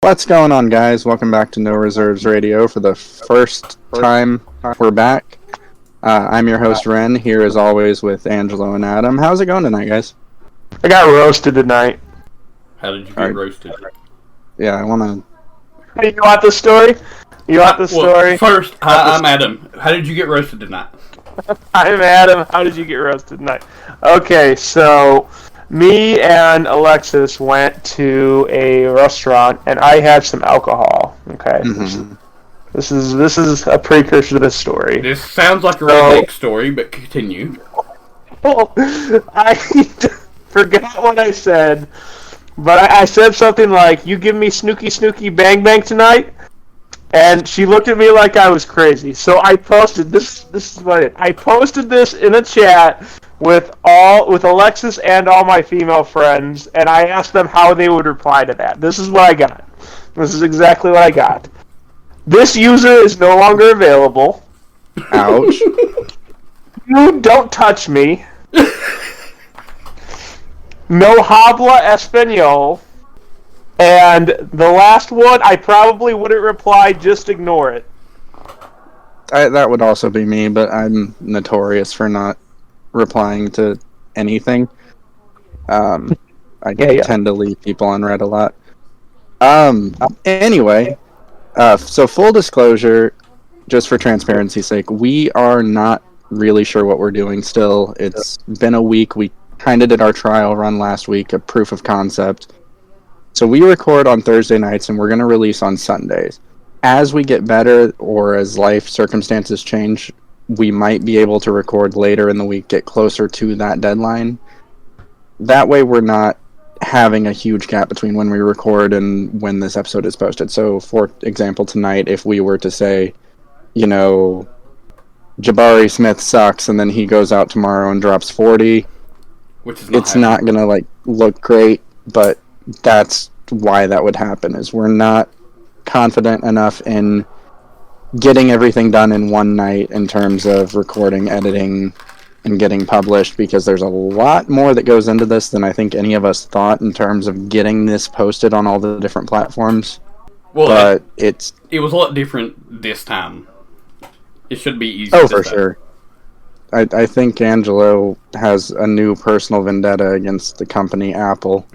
What's going on, guys? Welcome back to No Reserves Radio for the first time we're back. I'm your host, Ren, here as always with Angelo and Adam. How's it going tonight, guys? I got roasted tonight. How did you get roasted? Yeah, I want to... Hey, you want the story? You want the story? First, I'm Adam. How did you get roasted tonight? I'm Adam. How did you get roasted tonight? Okay, so me and Alexis went to a restaurant, and I had some alcohol. Okay, this is a precursor to this story. This sounds like a redneck story, but continue. Well, I forgot what I said, but I said something like, "You give me snooky snooky bang bang tonight," and she looked at me like I was crazy. So I posted this. This is what I posted this in a chat with Alexis and all my female friends, and I asked them how they would reply to that. This is what I got. This is exactly what I got. This user is no longer available. Ouch. You don't touch me. No habla español. And the last one, I probably wouldn't reply, just ignore it. That would also be me, but I'm notorious for not replying to anything. I tend to leave people unread a lot. Anyway, so full disclosure, just for transparency's sake, we are not really sure what we're doing still. It's been a week. We kind of did our trial run last week, a proof of concept. So we record on Thursday nights, and we're going to release on Sundays. As we get better, or as life circumstances change, we might be able to record later in the week, get closer to that deadline. That way we're not having a huge gap between when we record and when this episode is posted. So, for example, tonight, if we were to say, Jabari Smith sucks, and then he goes out tomorrow and drops 40, which is not going to look great, but that's why that would happen, is we're not confident enough in getting everything done in one night in terms of recording, editing, and getting published, because there's a lot more that goes into this than I think any of us thought in terms of getting this posted on all the different platforms. Well, but it was a lot different this time. It should be easy. Oh, for sure. I think Angelo has a new personal vendetta against the company Apple.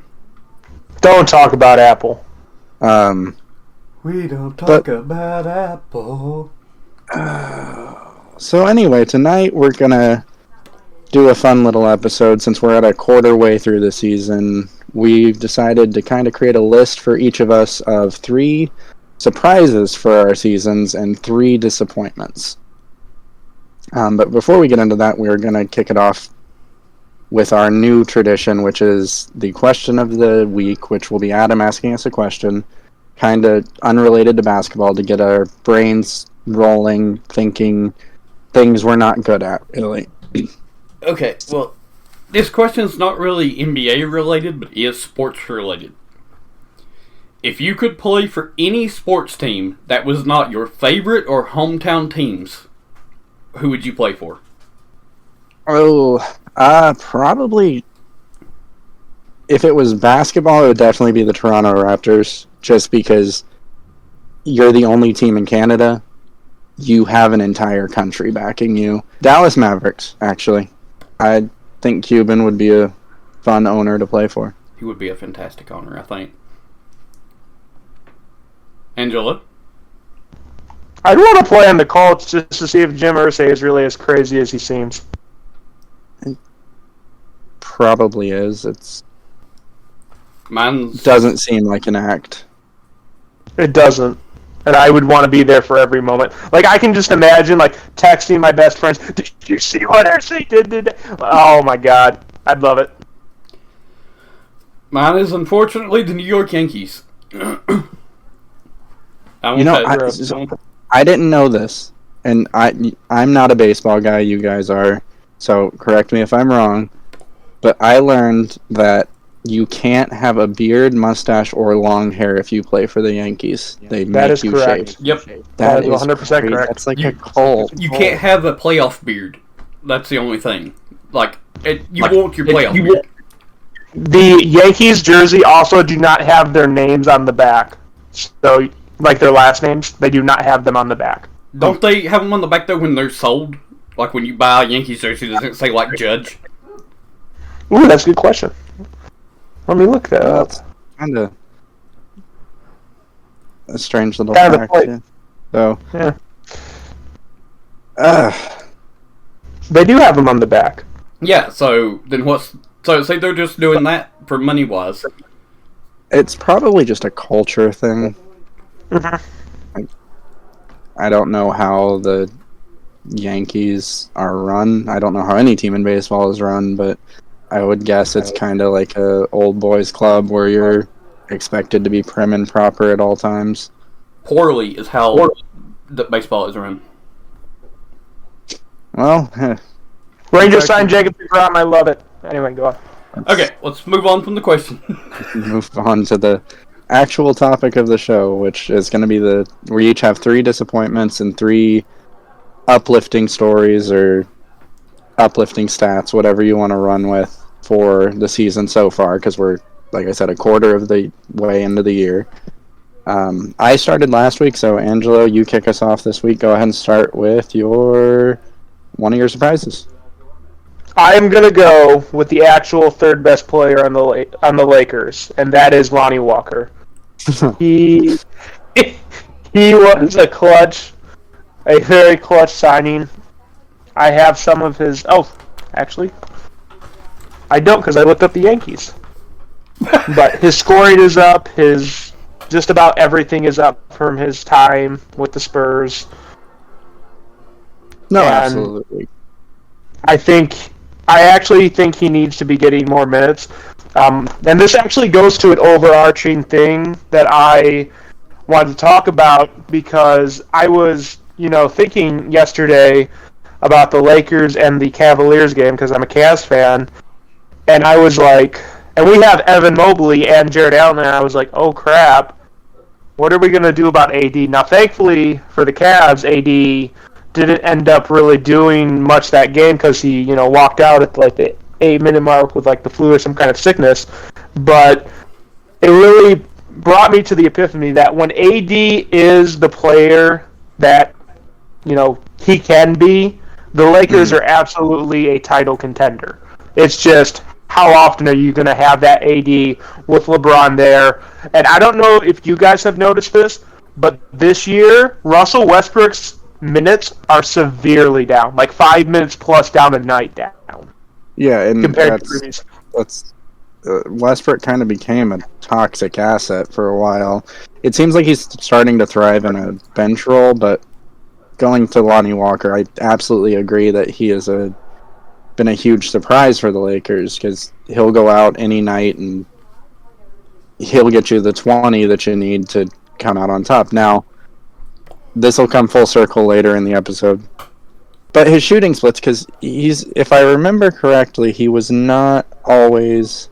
Don't talk about Apple. We don't talk about Apple. So anyway, tonight we're going to do a fun little episode. Since we're at a quarter way through the season, we've decided to kind of create a list for each of us of 3 surprises for our seasons and 3 disappointments. But before we get into that, we're going to kick it off with our new tradition, which is the question of the week, which will be Adam asking us a question, kind of unrelated to basketball, to get our brains rolling, thinking things we're not good at, really. Okay, well, this question's not really NBA related, but is sports related. If you could play for any sports team that was not your favorite or hometown teams, who would you play for? Probably, if it was basketball, it would definitely be the Toronto Raptors, just because you're the only team in Canada. You have an entire country backing you. Dallas Mavericks, actually. I think Cuban would be a fun owner to play for. He would be a fantastic owner, I think. Angela? I'd want to play on the Colts just to see if Jim Irsay is really as crazy as he seems. It probably is. Mine's... doesn't seem like an act. It doesn't. And I would want to be there for every moment. I can just imagine, texting my best friends, "Did you see what Irsay did?" Oh, my God. I'd love it. Mine is, unfortunately, the New York Yankees. I didn't know this, and I'm not a baseball guy, you guys are, so correct me if I'm wrong, but I learned that you can't have a beard, mustache, or long hair if you play for the Yankees. They make you shave. Yep. That is 100% correct. That's like a cult. You can't have a playoff beard. That's the only thing. Want your playoff beard. The Yankees jersey also do not have their names on the back. So, like their last names, they do not have them on the back. Don't they have them on the back though when they're sold? Like when you buy a Yankees jersey, does it say like Judge? Ooh, that's a good question. Let me look that up. That's kind of a strange little Kind of fact. the point. Yeah. So, Yeah. uh, They do have them on the back. Yeah. So then what's so say they're just doing that for money wise? it's probably just a culture thing. I don't know how the Yankees are run. I don't know how any team in baseball is run, but I would guess it's kind of like a old boys club where you're expected to be prim and proper at all times. Poorly is how the baseball is run. Well, Rangers signed Jacob DeGrom. I love it. Anyway, go on. Okay, let's move on from the question. move on to the actual topic of the show, which is going to be we each have 3 disappointments and 3 uplifting stories or uplifting stats, whatever you want to run with for the season so far, because we're, like I said, a quarter of the way into the year. I started last week, so Angelo, you kick us off this week. Go ahead and start with one of your surprises. I am gonna go with the actual third best player on the Lakers, and that is Lonnie Walker. He was a very clutch signing. I have some of his. Oh, actually, I don't because I looked up the Yankees. But his scoring is up. His just about everything is up from his time with the Spurs. No, And absolutely. I actually think he needs to be getting more minutes. And this actually goes to an overarching thing that I wanted to talk about because I was, thinking yesterday about the Lakers and the Cavaliers game because I'm a Cavs fan, and I was like, and we have Evan Mobley and Jared Allen, and I was like, oh crap, what are we going to do about AD? Now, thankfully for the Cavs, AD didn't end up really doing much that game because he, walked out at like the 8-minute mark with like the flu or some kind of sickness. But it really brought me to the epiphany that when AD is the player that, he can be, the Lakers are absolutely a title contender. It's just how often are you going to have that AD with LeBron there? And I don't know if you guys have noticed this, but this year, Russell Westbrook's minutes are severely down, like 5 minutes plus down a night down. Yeah, and compared to previous. Westbrook kind of became a toxic asset for a while. It seems like he's starting to thrive in a bench role, but going to Lonnie Walker, I absolutely agree that he has been a huge surprise for the Lakers because he'll go out any night and he'll get you the 20 that you need to come out on top. Now, this will come full circle later in the episode. But his shooting splits, because if I remember correctly, he was not always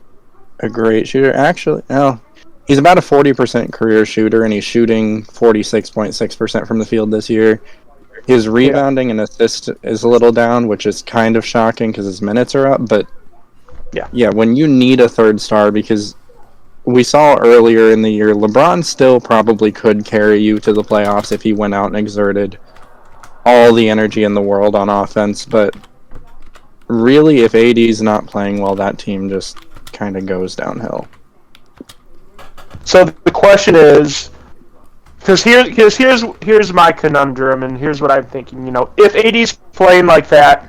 a great shooter. Actually, no. He's about a 40% career shooter, and he's shooting 46.6% from the field this year. His rebounding and assist is a little down, which is kind of shocking because his minutes are up. But yeah, when you need a third star, because we saw earlier in the year, LeBron still probably could carry you to the playoffs if he went out and exerted all the energy in the world on offense. But really, if AD's not playing well, that team just kind of goes downhill. So the question is, because here's my conundrum, and here's what I'm thinking. If AD's playing like that,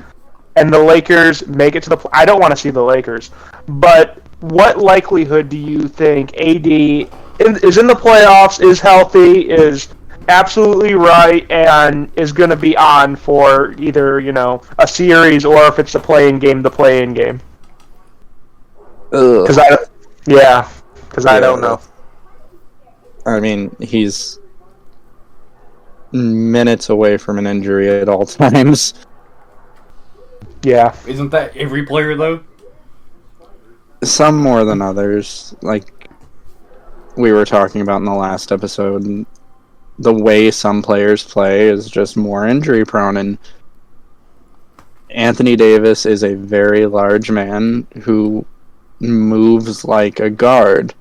and the Lakers make it to the, I don't want to see the Lakers, but what likelihood do you think AD is in the playoffs, is healthy, is absolutely right, and is going to be on for either, a series or if it's the play-in game. Because I don't know. I mean, he's minutes away from an injury at all times. Yeah. Isn't that every player, though? Some more than others. Like we were talking about in the last episode, the way some players play is just more injury prone. And Anthony Davis is a very large man who moves like a guard.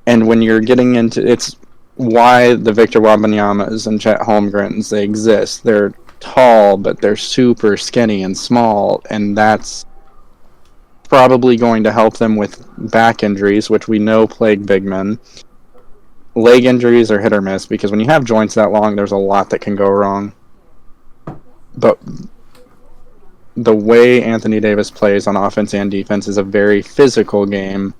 And when you're getting into it's why the Victor Wembanyama's and Chet Holmgrens, they exist. They're tall, but they're super skinny and small, and that's probably going to help them with back injuries, which we know plague big men. Leg injuries are hit or miss because when you have joints that long, there's a lot that can go wrong. But the way Anthony Davis plays on offense and defense is a very physical game.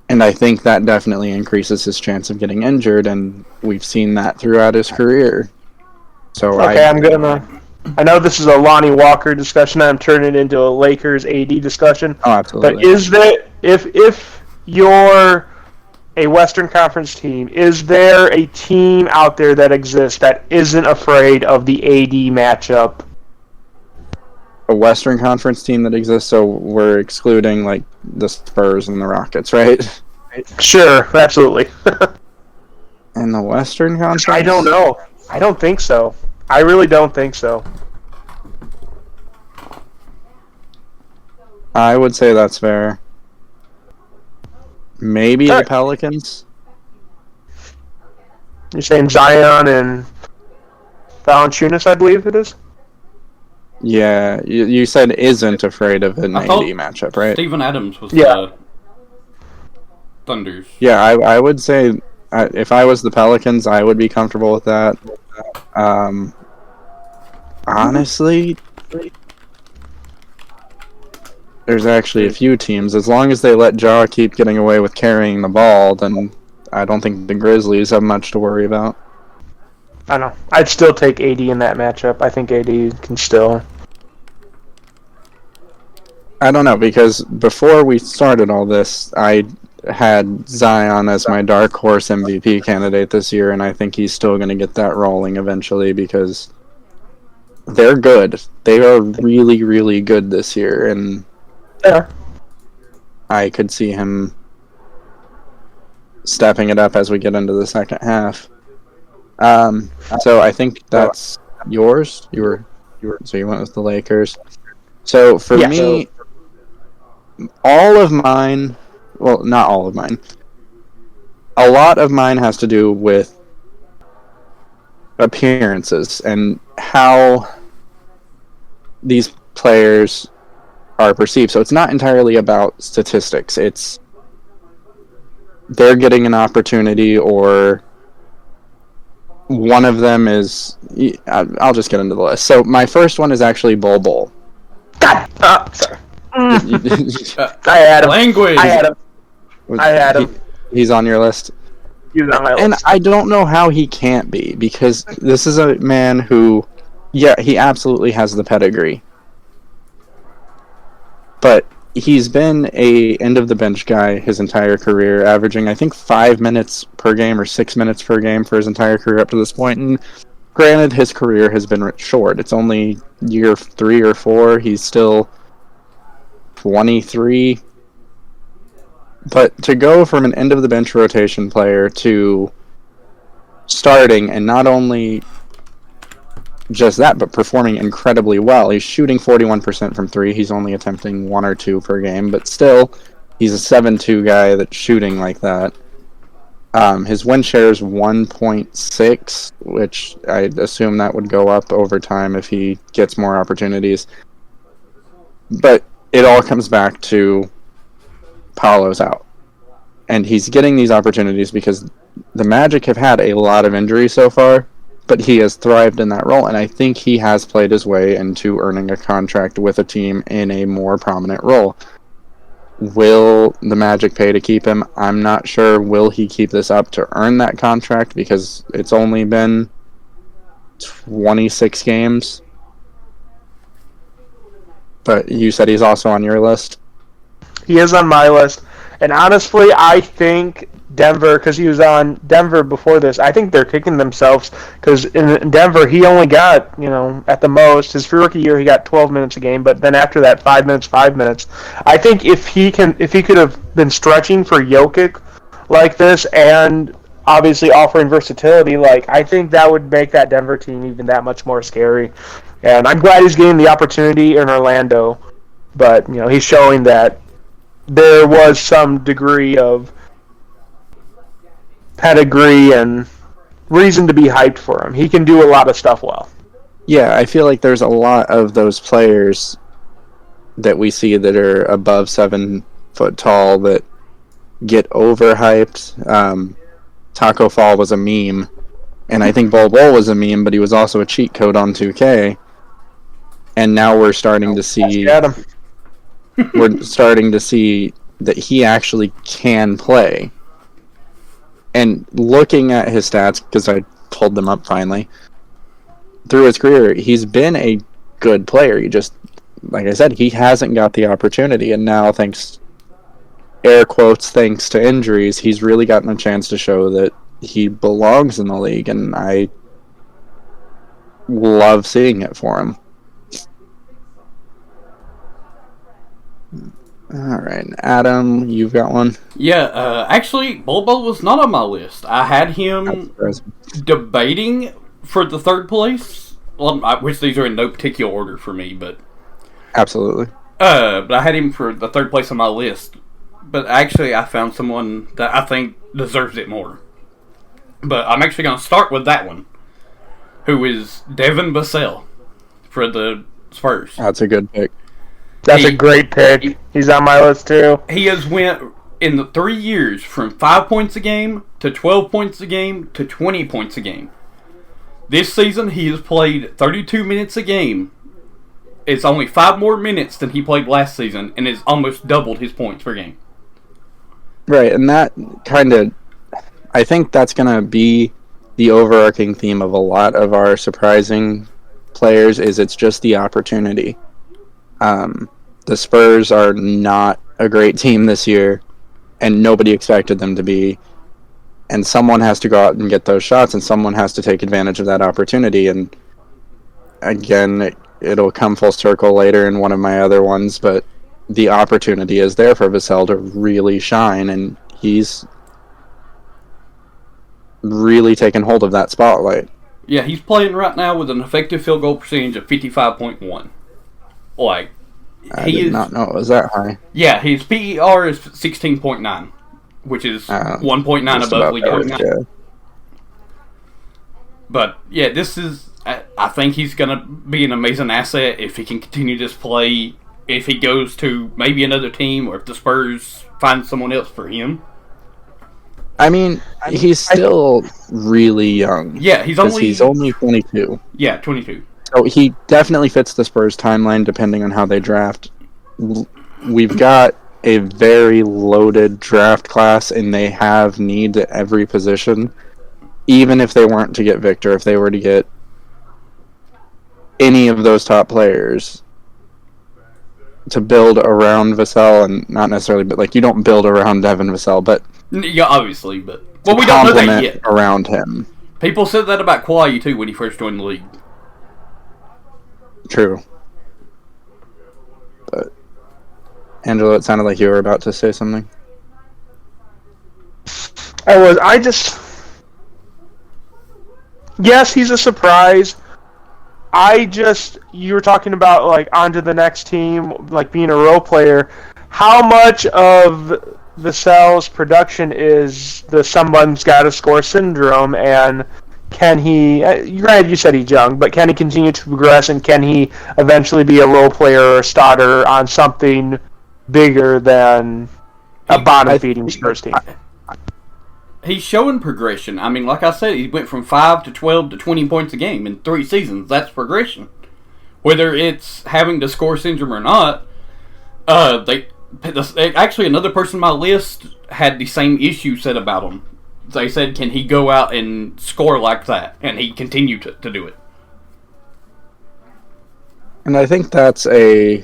And I think that definitely increases his chance of getting injured, and we've seen that throughout his career. So okay, I know this is a Lonnie Walker discussion. I'm turning it into a Lakers AD discussion. Oh, absolutely. But is there, if you're a Western Conference team, is there a team out there that exists that isn't afraid of the AD matchup? A Western Conference team that exists, so we're excluding like the Spurs and the Rockets, right? Sure, absolutely. In the Western Conference? I don't know. I don't think so. I really don't think so. I would say that's fair. Maybe the Pelicans? You're saying Zion and Valanciunas, I believe it is? Yeah, you said isn't afraid of an AD matchup, right? Steven Adams was the Thunders. Yeah, I would say if I was the Pelicans, I would be comfortable with that. Honestly, there's actually a few teams. As long as they let Ja keep getting away with carrying the ball, then I don't think the Grizzlies have much to worry about. I don't know. I'd still take AD in that matchup. I think AD can still. I don't know, because before we started all this, I had Zion as my dark horse MVP candidate this year, and I think he's still going to get that rolling eventually because they're good. They are really, really good this year, and I could see him stepping it up as we get into the second half. So I think that's yours. So you went with the Lakers. So for me, all of mine, well, not all of mine, a lot of mine has to do with appearances and how these players are perceived. So it's not entirely about statistics. It's they're getting an opportunity, or one of them is... I'll just get into the list. So my first one is actually Bol Bol. God! Sorry. I had him. Language! I had him. He's on your list? He's on my list. And I don't know how he can't be, because this is a man who, he absolutely has the pedigree. But he's been a end-of-the-bench guy his entire career, averaging, I think, 5 minutes per game or 6 minutes per game for his entire career up to this point. And granted, his career has been short. It's only year 3 or 4. He's still 23. But to go from an end-of-the-bench rotation player to starting, and not only just that, but performing incredibly well. He's shooting 41% from 3. He's only attempting 1 or 2 per game, but still, he's a 7-2 guy that's shooting like that. His win share is 1.6, which I assume that would go up over time if he gets more opportunities. But it all comes back to Paolo's out. And he's getting these opportunities because the Magic have had a lot of injuries so far, but he has thrived in that role, and I think he has played his way into earning a contract with a team in a more prominent role. Will the Magic pay to keep him? I'm not sure. Will he keep this up to earn that contract? Because it's only been 26 games. But you said he's also on your list? He is on my list. And honestly, I think Denver, because he was on Denver before this, I think they're kicking themselves because in Denver he only got, at the most, his rookie year he got 12 minutes a game, but then after that 5 minutes. I think if he could have been stretching for Jokic like this and obviously offering versatility, I think that would make that Denver team even that much more scary. And I'm glad he's getting the opportunity in Orlando, but he's showing that there was some degree of pedigree and reason to be hyped for him. He can do a lot of stuff well. Yeah, I feel like there's a lot of those players that we see that are above 7 foot tall that get overhyped. Taco Fall was a meme, and I think Bol Bol was a meme, but he was also a cheat code on 2K. And now we're starting to see that he actually can play. And looking at his stats, because I pulled them up finally, through his career, he's been a good player. He just, like I said, he hasn't got the opportunity, and now, thanks to injuries, he's really gotten a chance to show that he belongs in the league, and I love seeing it for him. Alright, Adam, you've got one? Yeah, actually, Bulbo was not on my list. I had him debating for the third place, which these are in no particular order for me, but... Absolutely. But I had him for the third place on my list. But actually, I found someone that I think deserves it more. But I'm actually going to start with that one, who is Devin Vassell for the Spurs. That's a good pick. That's a great pick. He's on my list too. He has went in the 3 years from 5 points a game to 12 points a game to 20 points a game. This season, he has played 32 minutes a game. It's only 5 more minutes than he played last season, and has almost doubled his points per game. Right, and that kind of... I think that's going to be the overarching theme of a lot of our surprising players, is it's just the opportunity. The Spurs are not a great team this year, and nobody expected them to be. And someone has to go out and get those shots, and someone has to take advantage of that opportunity. And again, it'll come full circle later in one of my other ones, but the opportunity is there for Vassell to really shine, and he's really taken hold of that spotlight. Yeah, he's playing right now with an effective field goal percentage of 55.1. Like, I did not know it was that high. Yeah, his PER is 16.9, which is 1.9 above league average. Yeah. But yeah, this is. I think he's going to be an amazing asset if he can continue this play. If he goes to maybe another team, or if the Spurs find someone else for him. I mean, he's still really young. Yeah, he's only 22. Yeah, 22. So he definitely fits the Spurs timeline, depending on how they draft. We've got a very loaded draft class, and they have need at every position. Even if they weren't to get Victor, if they were to get any of those top players to build around Vassell, and not necessarily, but like, you don't build around Devin Vassell, but yeah, obviously, but we don't know that yet. Around him. People said that about Kawhi too when he first joined the league. True. But Angelo, it sounded like you were about to say something. Yes, he's a surprise. You were talking about, like, onto the next team, like, being a role player. How much of Vassell's production is the someone's got to score syndrome, and can he, granted you said he's young, but can he continue to progress, and can he eventually be a role player or a starter on something bigger than a bottom-feeding Spurs team? He's showing progression. I mean, like I said, he went from 5 to 12 to 20 points a game in 3 seasons. That's progression. Whether it's having to score syndrome or not, actually another person on my list had the same issue said about him. They said, can he go out and score like that? And he continued to do it. And I think that's a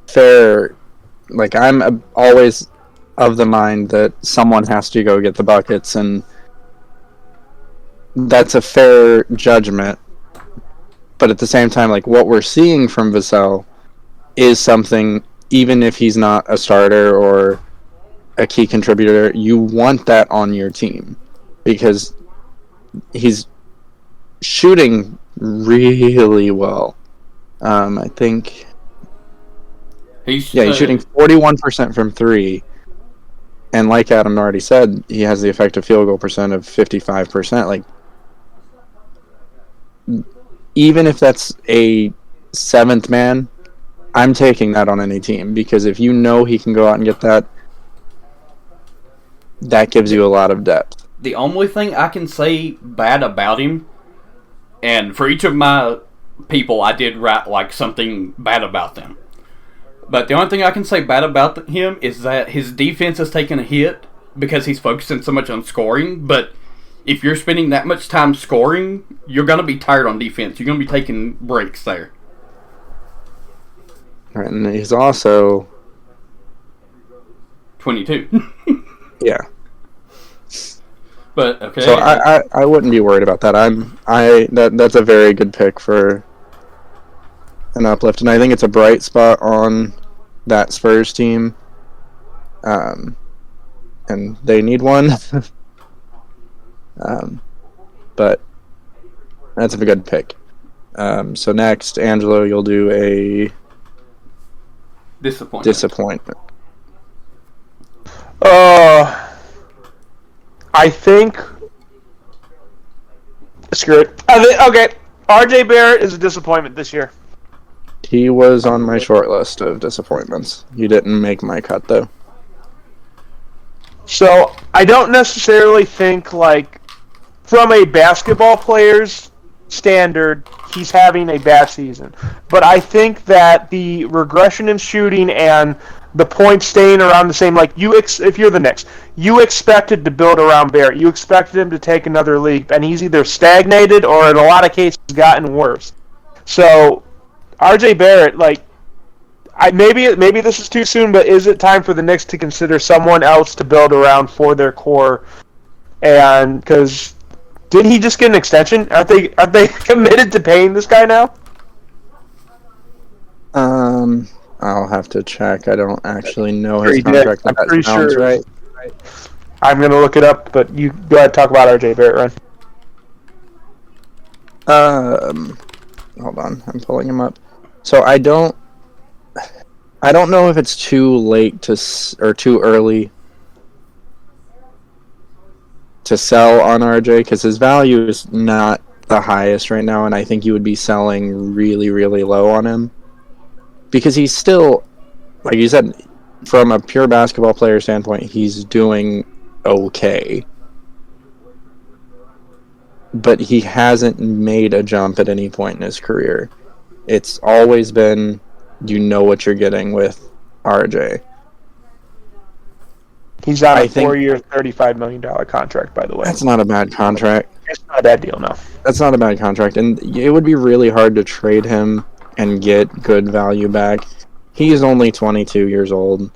fair... Like, I'm always of the mind that someone has to go get the buckets, and that's a fair judgment. But at the same time, like, what we're seeing from Vassell is something, even if he's not a starter or a key contributor, you want that on your team, because he's shooting really well. I think He's shooting 41% from three. And like Adam already said, he has the effective field goal percent of 55%. Like, even if that's a seventh man, I'm taking that on any team, because if you know he can go out and get that, that gives you a lot of depth. The only thing I can say bad about him, and for each of my people, I did write like something bad about them. But the only thing I can say bad about him is that his defense has taken a hit because he's focusing so much on scoring. But if you're spending that much time scoring, you're going to be tired on defense. You're going to be taking breaks there. Right, and he's also 22. Yeah. But okay. So I wouldn't be worried about that. That's a very good pick for an uplift, and I think it's a bright spot on that Spurs team. And they need one. But that's a good pick. So next, Angelo, you'll do a disappointment. I think. Screw it. Okay, RJ Barrett is a disappointment this year. He was on my short list of disappointments. He didn't make my cut, though. So, I don't necessarily think, like, from a basketball player's standard, he's having a bad season. But I think that the regression in shooting and the points staying around the same, like, if you're the Knicks, you expected to build around Barrett. You expected him to take another leap, and he's either stagnated or, in a lot of cases, gotten worse. So, RJ Barrett, like, maybe this is too soon, but is it time for the Knicks to consider someone else to build around for their core? And because didn't he just get an extension? Are they committed to paying this guy now? I'll have to check. I don't actually know his contract. I'm that pretty sounds sure. Right. I'm gonna look it up, but you go ahead and talk about RJ Barrett, Ryan. Hold on, I'm pulling him up. So I don't know if it's too late or too early to sell on RJ, because his value is not the highest right now, and I think you would be selling really, really low on him, because he's still, like you said, from a pure basketball player standpoint, he's doing okay. But he hasn't made a jump at any point in his career. It's always been, you know what you're getting with RJ. He's on a 4-year, $35 million contract, by the way. That's not a bad contract. It's not a bad deal, no. That's not a bad contract, and it would be really hard to trade him and get good value back. He's only 22 years old.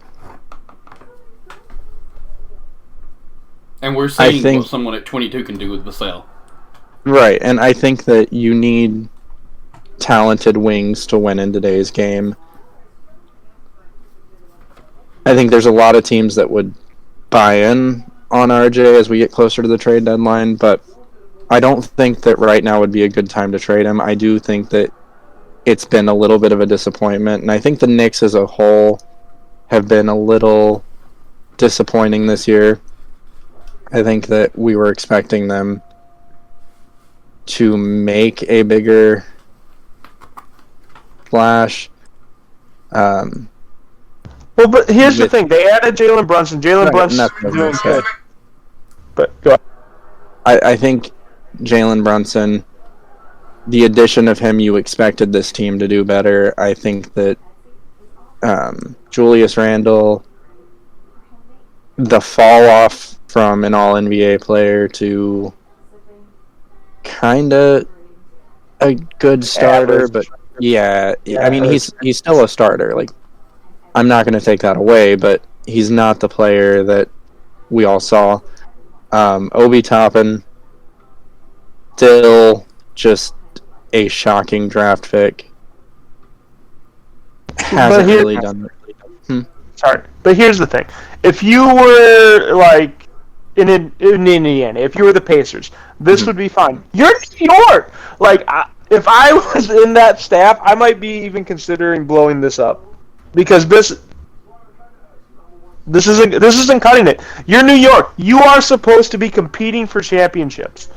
And we're seeing what someone at 22 can do with Vassell. Right, and I think that you need talented wings to win in today's game. I think there's a lot of teams that would buy in on RJ as we get closer to the trade deadline, but I don't think that right now would be a good time to trade him. I do think that it's been a little bit of a disappointment, and I think the Knicks as a whole have been a little disappointing this year. I think that we were expecting them to make a bigger splash. Well, but here's the thing. They added Jalen Brunson. Jalen Brunson's doing good. But go ahead. I think Jalen Brunson, the addition of him, you expected this team to do better. I think that Julius Randle, the fall off from an all-NBA player to kind of a good starter, but yeah, I mean, he's still a starter. Like, I'm not going to take that away, but he's not the player that we all saw. Obi Toppin, still just a shocking draft pick. Hasn't really done it. Sorry, but here's the thing. If you were, like, in Indiana, if you were the Pacers, this would be fine. You're New York! Like, if I was in that staff, I might be even considering blowing this up. because this isn't cutting it. You're New York. You are supposed to be competing for championships.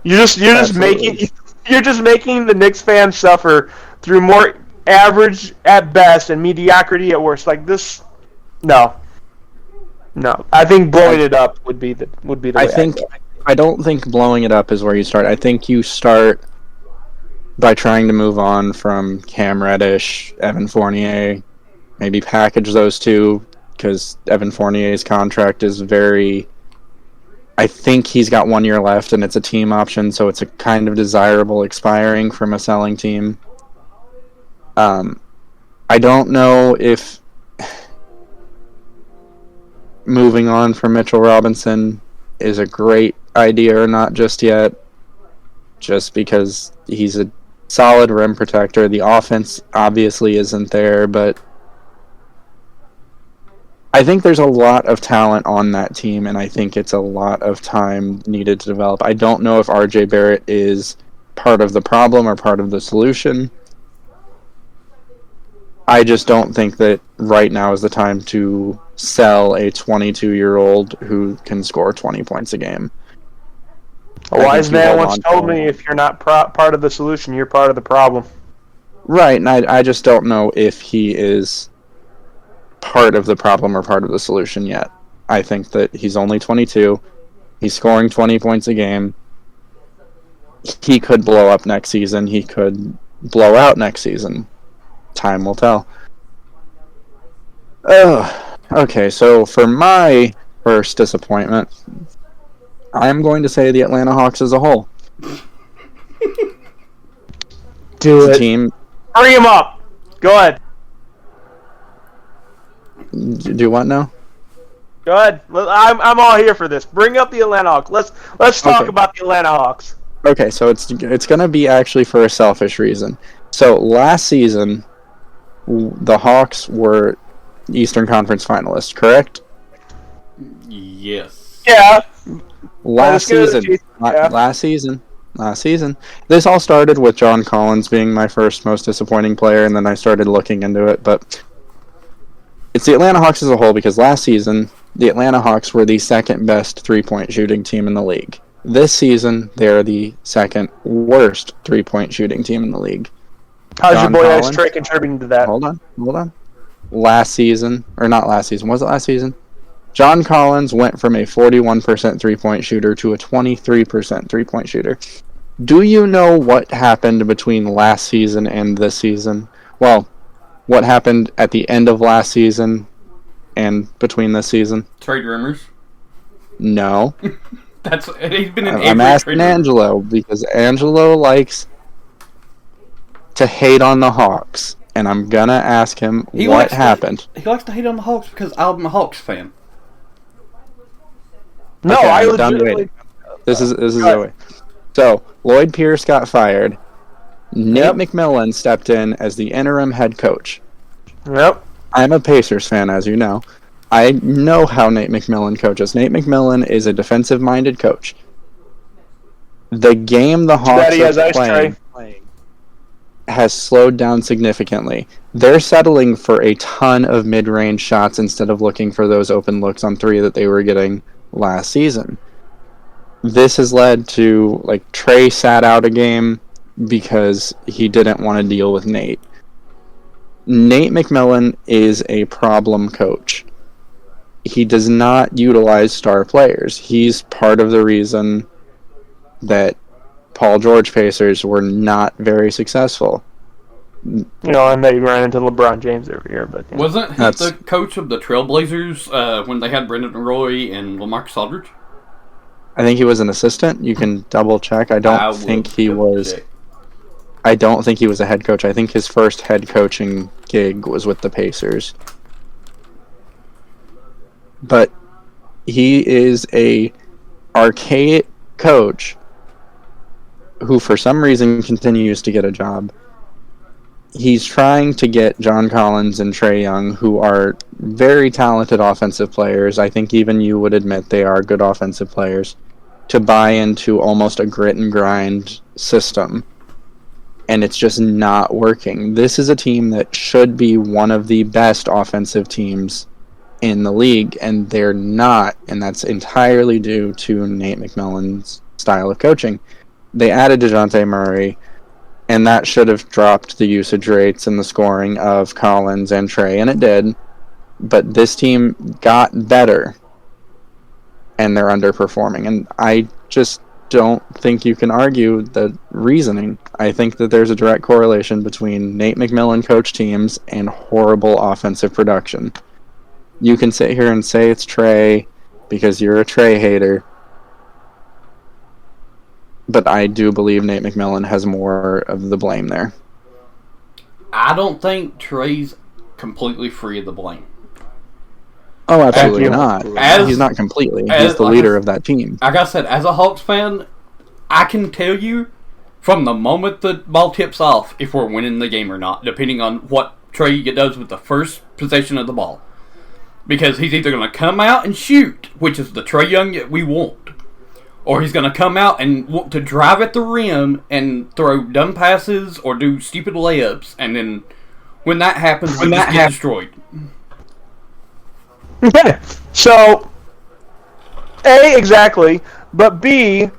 Absolutely. You're just making the Knicks fans suffer through more average at best and mediocrity at worst. Like this, no. I think blowing it up would be the way. I don't think blowing it up is where you start. I think you start by trying to move on from Cam Reddish, Evan Fournier, maybe package those two because Evan Fournier's contract is very. I think he's got 1 year left, and it's a team option, so it's a kind of desirable expiring from a selling team. I don't know if moving on from Mitchell Robinson is a great idea or not just yet, just because he's a solid rim protector. The offense obviously isn't there, but I think there's a lot of talent on that team, and I think it's a lot of time needed to develop. I don't know if RJ Barrett is part of the problem or part of the solution. I just don't think that right now is the time to sell a 22-year-old who can score 20 points a game. A wise man once told me, if you're not part of the solution, you're part of the problem. Right, and I just don't know if he is part of the problem or part of the solution yet. I think that he's only 22. He's scoring 20 points a game. He could blow up next season. He could blow out next season. Time will tell. Okay, so for my first disappointment, I'm going to say the Atlanta Hawks as a whole. Do it. Team. Hurry him up. Go ahead. Do what now? Go ahead. I'm all here for this. Bring up the Atlanta Hawks. Let's talk about the Atlanta Hawks. Okay, so it's going to be actually for a selfish reason. So last season, the Hawks were Eastern Conference finalists, correct? Yes. Yeah. Last season. This all started with John Collins being my first most disappointing player, and then I started looking into it, but it's the Atlanta Hawks as a whole because last season, the Atlanta Hawks were the second best three-point shooting team in the league. This season, they're the second worst three-point shooting team in the league. How's your boy X-Trey contributing to that? Hold on. Last season, or not last season, was it last season? John Collins went from a 41% three-point shooter to a 23% three-point shooter. Do you know what happened between last season and this season? Well, what happened at the end of last season and between this season? Trade rumors. No. He's been in. I'm asking Angelo because Angelo likes to hate on the Hawks, and I'm gonna ask him what happened. He likes to hate on the Hawks because I'm a Hawks fan. No, Okay, I I'm done legitimately. waiting. This is the way. So Lloyd Pierce got fired. Nate McMillan stepped in as the interim head coach. Yep. I'm a Pacers fan, as you know. I know how Nate McMillan coaches. Nate McMillan is a defensive-minded coach. The game the Hawks are playing has slowed down significantly. They're settling for a ton of mid-range shots instead of looking for those open looks on three that they were getting last season. This has led to, Trey sat out a game because he didn't want to deal with Nate. Nate McMillan is a problem coach. He does not utilize star players. He's part of the reason that Paul George Pacers were not very successful. And they ran into LeBron James every year. But wasn't he the coach of the Trailblazers when they had Brendan Roy and LaMarcus Aldridge? I think he was an assistant. You can double check. I don't think he was a head coach. I think his first head coaching gig was with the Pacers. But he is a archaic coach who for some reason continues to get a job. He's trying to get John Collins and Trae Young, who are very talented offensive players. I think even you would admit they are good offensive players, to buy into almost a grit and grind system. and it's just not working. This is a team that should be one of the best offensive teams in the league, and they're not, and that's entirely due to Nate McMillan's style of coaching. They added DeJounte Murray, and that should have dropped the usage rates and the scoring of Collins and Trey, and it did. But this team got better, and they're underperforming. And I just don't think you can argue the reasoning. I think that there's a direct correlation between Nate McMillan coach teams and horrible offensive production. You can sit here and say it's Trey because you're a Trey hater, but I do believe Nate McMillan has more of the blame there. I don't think Trey's completely free of the blame. Oh, absolutely not. He's not completely. He's the leader of that team. Like I said, as a Hawks fan, I can tell you from the moment the ball tips off if we're winning the game or not, depending on what Trey does with the first possession of the ball. Because he's either going to come out and shoot, which is the Trae Young that we want, or he's going to come out and want to drive at the rim and throw dumb passes or do stupid layups, and then when that happens, we just get destroyed. Yeah. So, A, exactly, but B,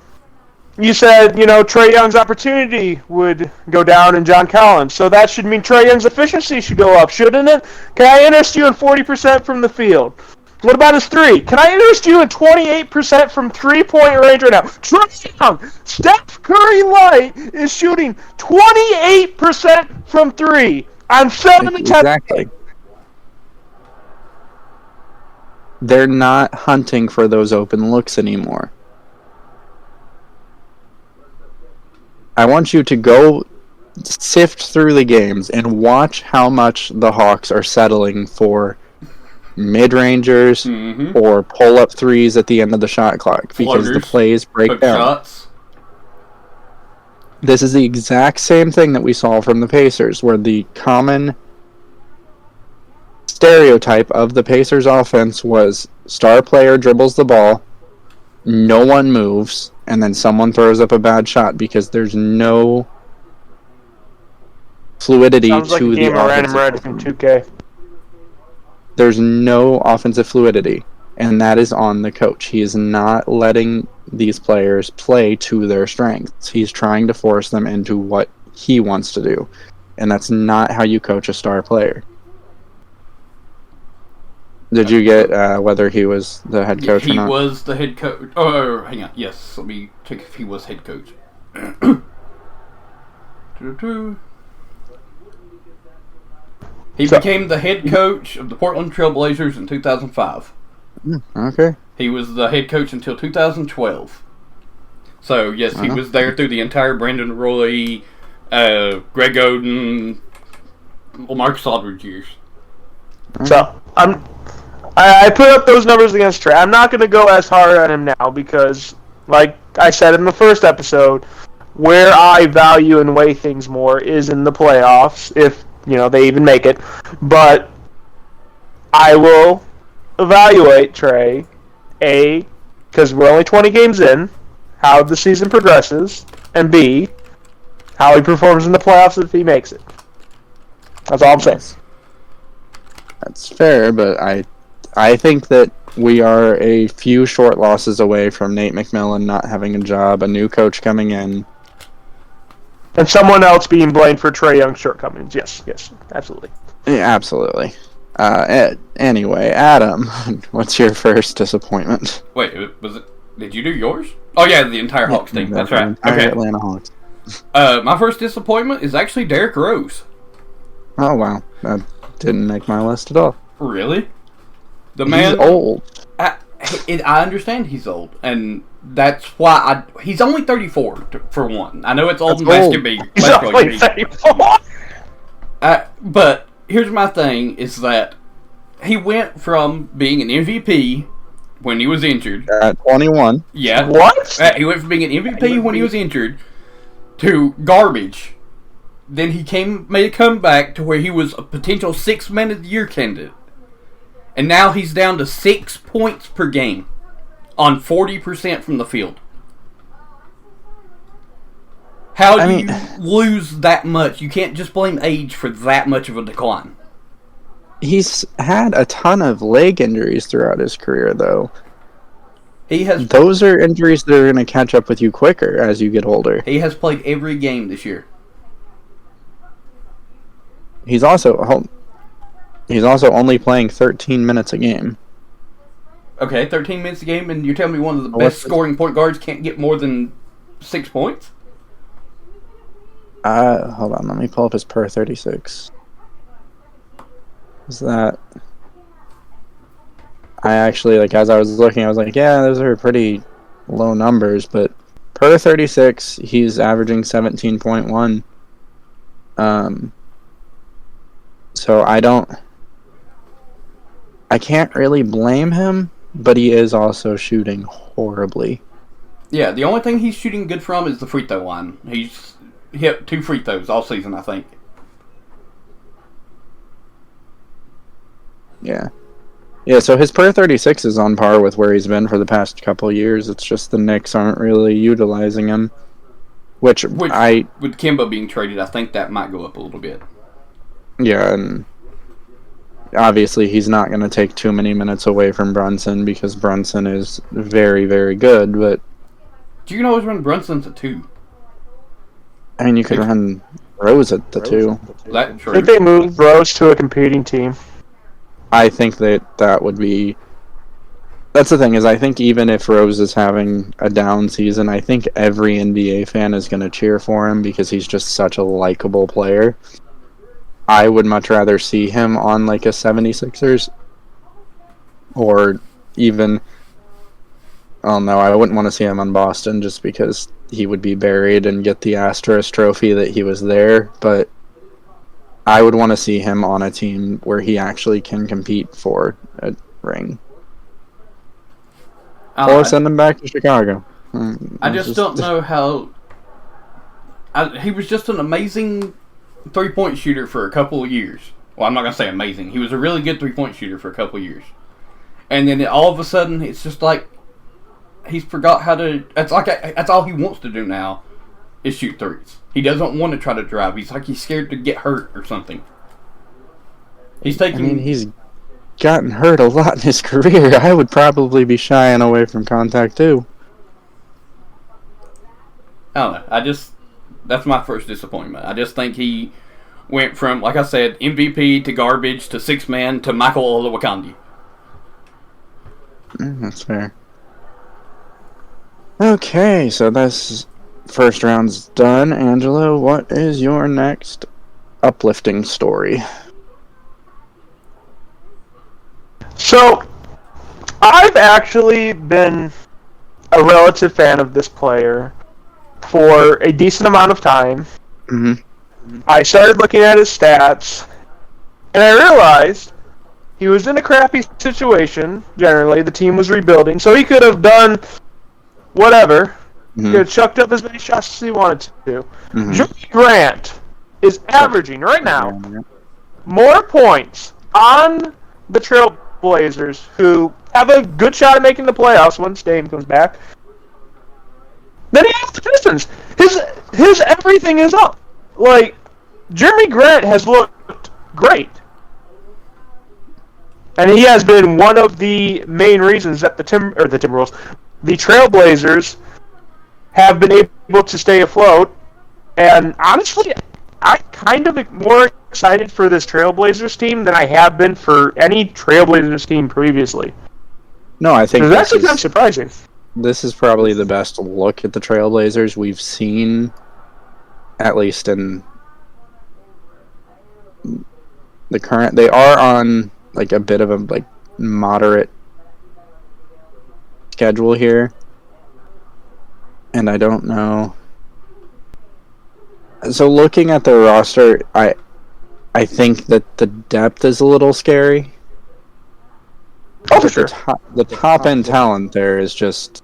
you said, Trae Young's opportunity would go down in John Collins, so that should mean Trae Young's efficiency should go up, shouldn't it? Can I interest you in 40% from the field? What about his three? Can I interest you in 28% from three-point range right now? Trae Young, Steph Curry Light is shooting 28% from three on 7 attempts. Exactly. They're not hunting for those open looks anymore. I want you to go sift through the games and watch how much the Hawks are settling for mid-rangers or pull-up threes at the end of the shot clock because the plays break down. Shots. This is the exact same thing that we saw from the Pacers, where the common stereotype of the Pacers offense was star player dribbles the ball, no one moves, and then someone throws up a bad shot because there's no fluidity Sounds like to a game the of random red offensive. from 2K. There's no offensive fluidity, and that is on the coach. He is not letting these players play to their strengths. He's trying to force them into what he wants to do, and that's not how you coach a star player. Did you get whether he was the head coach or not? He was the head coach. Oh, hang on. Yes, let me check if he was head coach. He became the head coach of the Portland Trail Blazers in 2005. Okay. He was the head coach until 2012. So, yes, he was there through the entire Brandon Roy, Greg Oden, Marcus Aldridge years. So, I put up those numbers against Trey. I'm not going to go as hard on him now because, like I said in the first episode, where I value and weigh things more is in the playoffs, if they even make it. But I will evaluate Trey, A, because we're only 20 games in, how the season progresses, and B, how he performs in the playoffs if he makes it. That's all I'm saying. That's fair, but I think that we are a few short losses away from Nate McMillan not having a job, a new coach coming in. And someone else being blamed for Trae Young's shortcomings. Yes, absolutely. Yeah, absolutely. Anyway, Adam, what's your first disappointment? Wait, was it? Did you do yours? Oh yeah, the entire Hawks team. That's right. Okay. Atlanta Hawks. My first disappointment is actually Derrick Rose. Oh wow, that didn't make my list at all. Really? The man. He's old. I understand he's old, and that's why he's only 34 for one. I know it's old in basketball. He's only 34. But here's my thing: is that he went from being an MVP when he was injured at 21. Yeah. What? He went from being an MVP when he was injured to garbage. Then he made a comeback to where he was a potential 6 Man of the Year candidate. And now he's down to 6 points per game on 40% from the field. How do I mean- you lose that much? You can't just blame age for that much of a decline. He's had a ton of leg injuries throughout his career, though. He has Those are injuries that are going to catch up with you quicker as you get older. played every game this year. He's also only playing 13 minutes a game. Okay, 13 minutes a game, and you're telling me one of the What's best the- scoring point guards can't get more than 6 points? Hold on, let me pull up his per 36. Is that... I actually, like, as I was looking, I was like, yeah, those are pretty low numbers, but per 36, he's averaging 17.1. So I can't really blame him, but he is also shooting horribly. Yeah, the only thing he's shooting good from is the free throw line. He's hit 2 free throws all season, I think. Yeah. Yeah, so his per 36 is on par with where he's been for the past couple years. It's just the Knicks aren't really utilizing him. Which With Kimba being traded, I think that might go up a little bit. Yeah, and obviously he's not going to take too many minutes away from Brunson because Brunson is very, very good, but Do you can always run Brunson's at 2? I mean, you could run Rose at the 2. That I true. think they moved Rose to a competing team. I think that would be... That's the thing, is I think even if Rose is having a down season, I think every NBA fan is going to cheer for him because he's just such a likable player. I would much rather see him on like a 76ers or even... Oh no, I wouldn't want to see him on Boston just because he would be buried and get the Astros trophy that he was there, but I would want to see him on a team where he actually can compete for a ring. Or send him back to Chicago. I just don't know how... he was just an amazing three-point shooter for a couple of years. Well, I'm not going to say amazing. He was a really good three-point shooter for a couple of years. And then all of a sudden, it's just like he's forgot how to... That's all he wants to do now is shoot threes. He doesn't want to try to drive. He's like he's scared to get hurt or something. He's taking... I mean, he's gotten hurt a lot in his career. I would probably be shying away from contact too. I don't know. That's my first disappointment. I just think he went from, like I said, MVP to garbage to 6-man to Michael Olowokandi. That's fair. Okay, so this first round's done. Angelo, what is your next uplifting story? So, I've actually been a relative fan of this player for a decent amount of time. Mm-hmm. I started looking at his stats, and I realized he was in a crappy situation, generally. The team was rebuilding, so he could have done whatever. He could have chucked up as many shots as he wanted to. Mhm. Jeremy Grant is averaging, right now, more points on the Trailblazers, who have a good shot at making the playoffs once Dame comes back, than he has the Pistons. His everything is up. Like, Jeremy Grant has looked great. And he has been one of the main reasons that the Trailblazers have been able to stay afloat. And honestly, I'm kind of more excited for this Trailblazers team than I have been for any Trailblazers team previously. No, I think It's actually kind of surprising. this is probably the best look at the Trailblazers we've seen, at least in the current. They are on like a bit of a like moderate schedule here, and I don't know. So looking at their roster, I think that the depth is a little scary. Oh, for But sure. the top end talent there is just...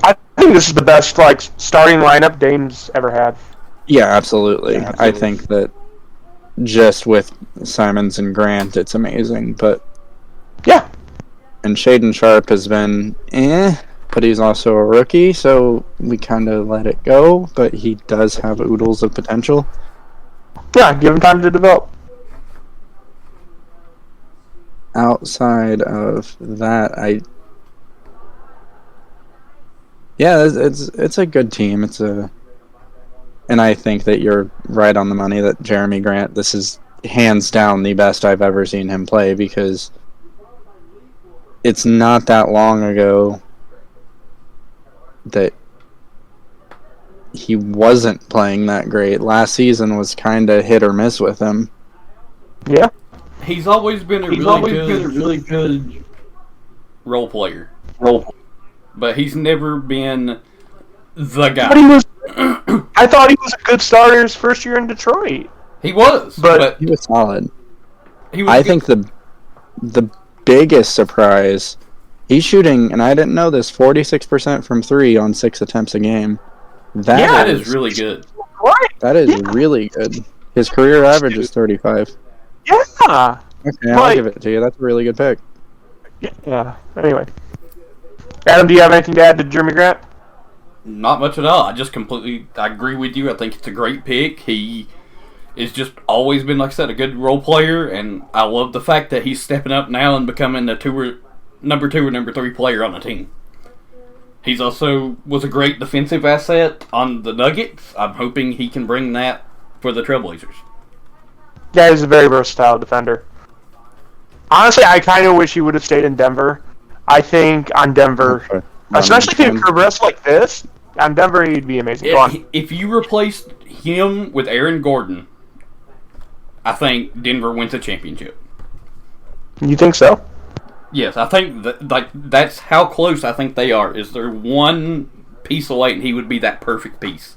I think this is the best starting lineup Dame's ever had. Yeah, absolutely. I think that just with Simons and Grant, it's amazing. But Yeah. and Shaden Sharp has been but he's also a rookie, so we kind of let it go. But he does have oodles of potential. Yeah, give him time to develop. Outside of that, it's a good team. And I think that you're right on the money that Jeremy Grant, this is hands down the best I've ever seen him play, because it's not that long ago that he wasn't playing that great. Last season was kind of hit or miss with him. Yeah. He's always been a really good role player. But he's never been the guy. But he was. I thought he was a good starter his first year in Detroit. He was, but He was solid. he was I good. think the biggest surprise, he's shooting, and I didn't know this, 46% from 3 on 6 attempts a game. that is really good. Right. That is really good. His career average is 35. Yeah. Okay, I'll give it to you. That's a really good pick. Yeah. Anyway. Adam, do you have anything to add to Jeremy Grant? Not much at all. I agree with you. I think it's a great pick. He is just always been, like I said, a good role player, and I love the fact that he's stepping up now and becoming the number 2 or number 3 player on the team. He's also was a great defensive asset on the Nuggets. I'm hoping he can bring that for the Trailblazers. Yeah, he's a very versatile defender. Honestly, I kind of wish he would have stayed in Denver. I think on Denver, Okay. especially if he could progress like this, on Denver he'd be amazing. Go on. If you replaced him with Aaron Gordon, I think Denver wins a championship. You think so? Yes, I think that's how close I think they are. Is there one piece away, and he would be that perfect piece.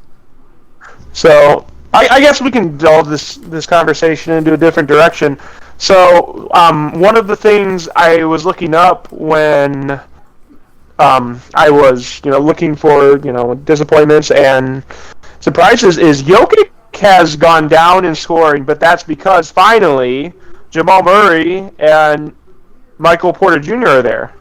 So I guess we can delve this conversation into a different direction. So one of the things I was looking up when I was looking for disappointments and surprises is Jokic has gone down in scoring, but that's because finally Jamal Murray and Michael Porter Jr. are there.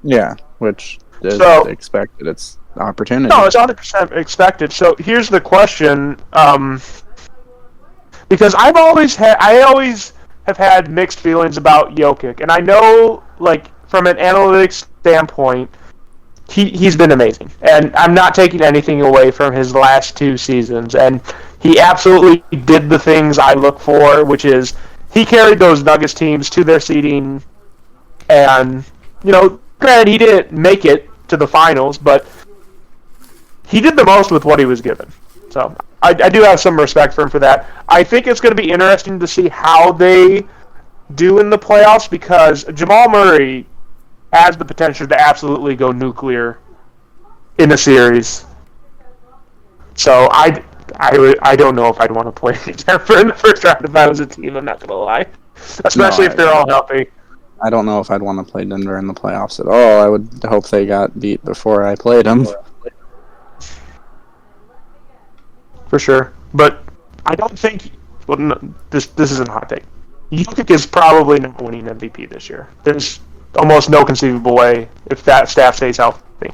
Yeah, which is expected. It's opportunity. No, it's 100% expected. So here's the question, because I always have had mixed feelings about Jokic, and I know, like, from an analytics standpoint, he's been amazing, and I'm not taking anything away from his last 2 seasons, and he absolutely did the things I look for, which is he carried those Nuggets teams to their seeding, and granted he didn't make it to the finals, but he did the most with what he was given. So I do have some respect for him for that. I think it's going to be interesting to see how they do in the playoffs, because Jamal Murray has the potential to absolutely go nuclear in a series. So I don't know if I'd want to play Denver in the first round if I was a team, I'm not going to lie. Especially if they're all healthy. I don't know if I'd want to play Denver in the playoffs at all. I would hope they got beat before I played them. For sure. But I don't think... Well, no, this isn't a hot take. Jokic is probably not winning MVP this year. There's almost no conceivable way, if that staff stays healthy,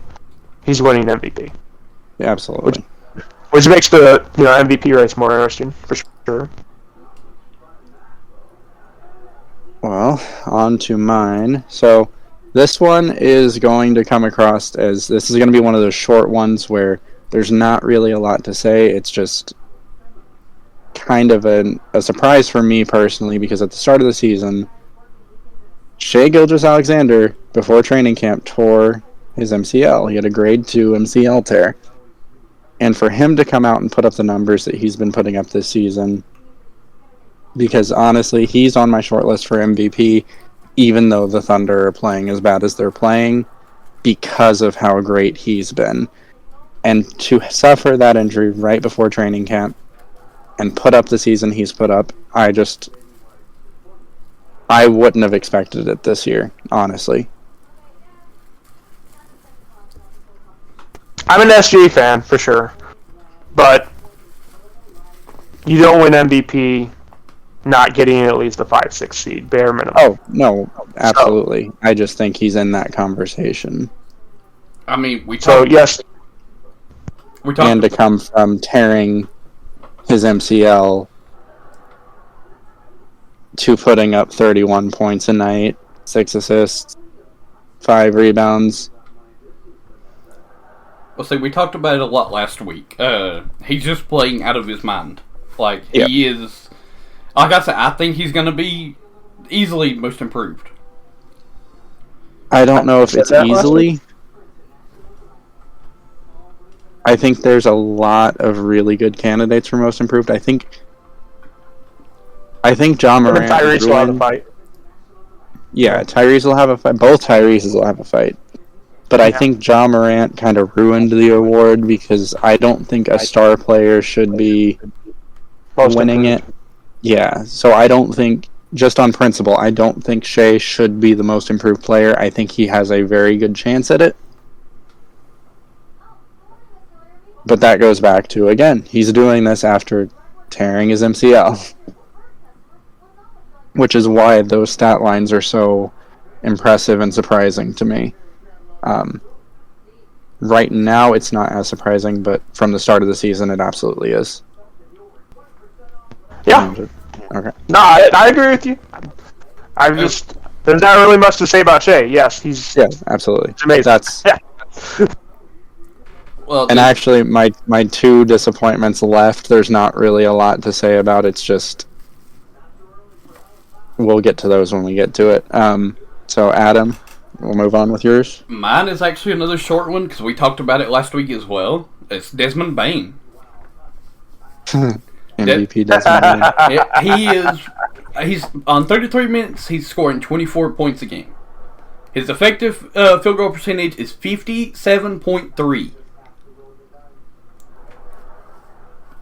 he's winning MVP. Yeah, absolutely. Which makes the MVP race more interesting, for sure. Well, on to mine. So this one is going to come across as, this is going to be one of those short ones where there's not really a lot to say. It's just kind of a surprise for me personally, because at the start of the season, Shai Gilgeous-Alexander, before training camp, tore his MCL. He had a grade 2 MCL tear. And for him to come out and put up the numbers that he's been putting up this season, because honestly, he's on my short list for MVP, even though the Thunder are playing as bad as they're playing, because of how great he's been. And to suffer that injury right before training camp and put up the season he's put up, I wouldn't have expected it this year, honestly. I'm an SGA fan, for sure. But you don't win MVP not getting at least a 5-6 seed, bare minimum. Oh, no, absolutely. I just think he's in that conversation. I mean, So yes, we talked And to come from tearing his MCL to putting up 31 points a night, 6 assists, 5 rebounds. Well, see, we talked about it a lot last week. He's just playing out of his mind. Like, Yep. he is... Like I said, I think he's going to be easily most improved. I don't know if Said it's that last easily. I think there's a lot of really good candidates for most improved. I think John him and Morant Tyrese will have a ruined. fight. Yeah, Tyrese will have a fight. Both Tyreses will have a fight. But I Yeah. think John Morant kind of ruined the award because I don't think a star player should be Most winning improved. it. Yeah, so I don't think, just on principle, I don't think Shea should be the most improved player. I think he has a very good chance at it. But that goes back to, again, he's doing this after tearing his MCL. Which is why those stat lines are so impressive and surprising to me. Right now, it's not as surprising, but from the start of the season, it absolutely is. Yeah. Okay. No, I agree with you. I'm just there's not really much to say about Shea. Yes, he's Yeah, absolutely. amazing. That's Well, and actually my 2 disappointments left. There's not really a lot to say about. It's just we'll get to those when we get to it. So Adam, we'll move on with yours. mine is actually another short one, because we talked about it last week as well. It's Desmond Bain. MVP Desmond Bain. He's on 33 minutes, he's scoring 24 points a game. His effective field goal percentage is 57.3.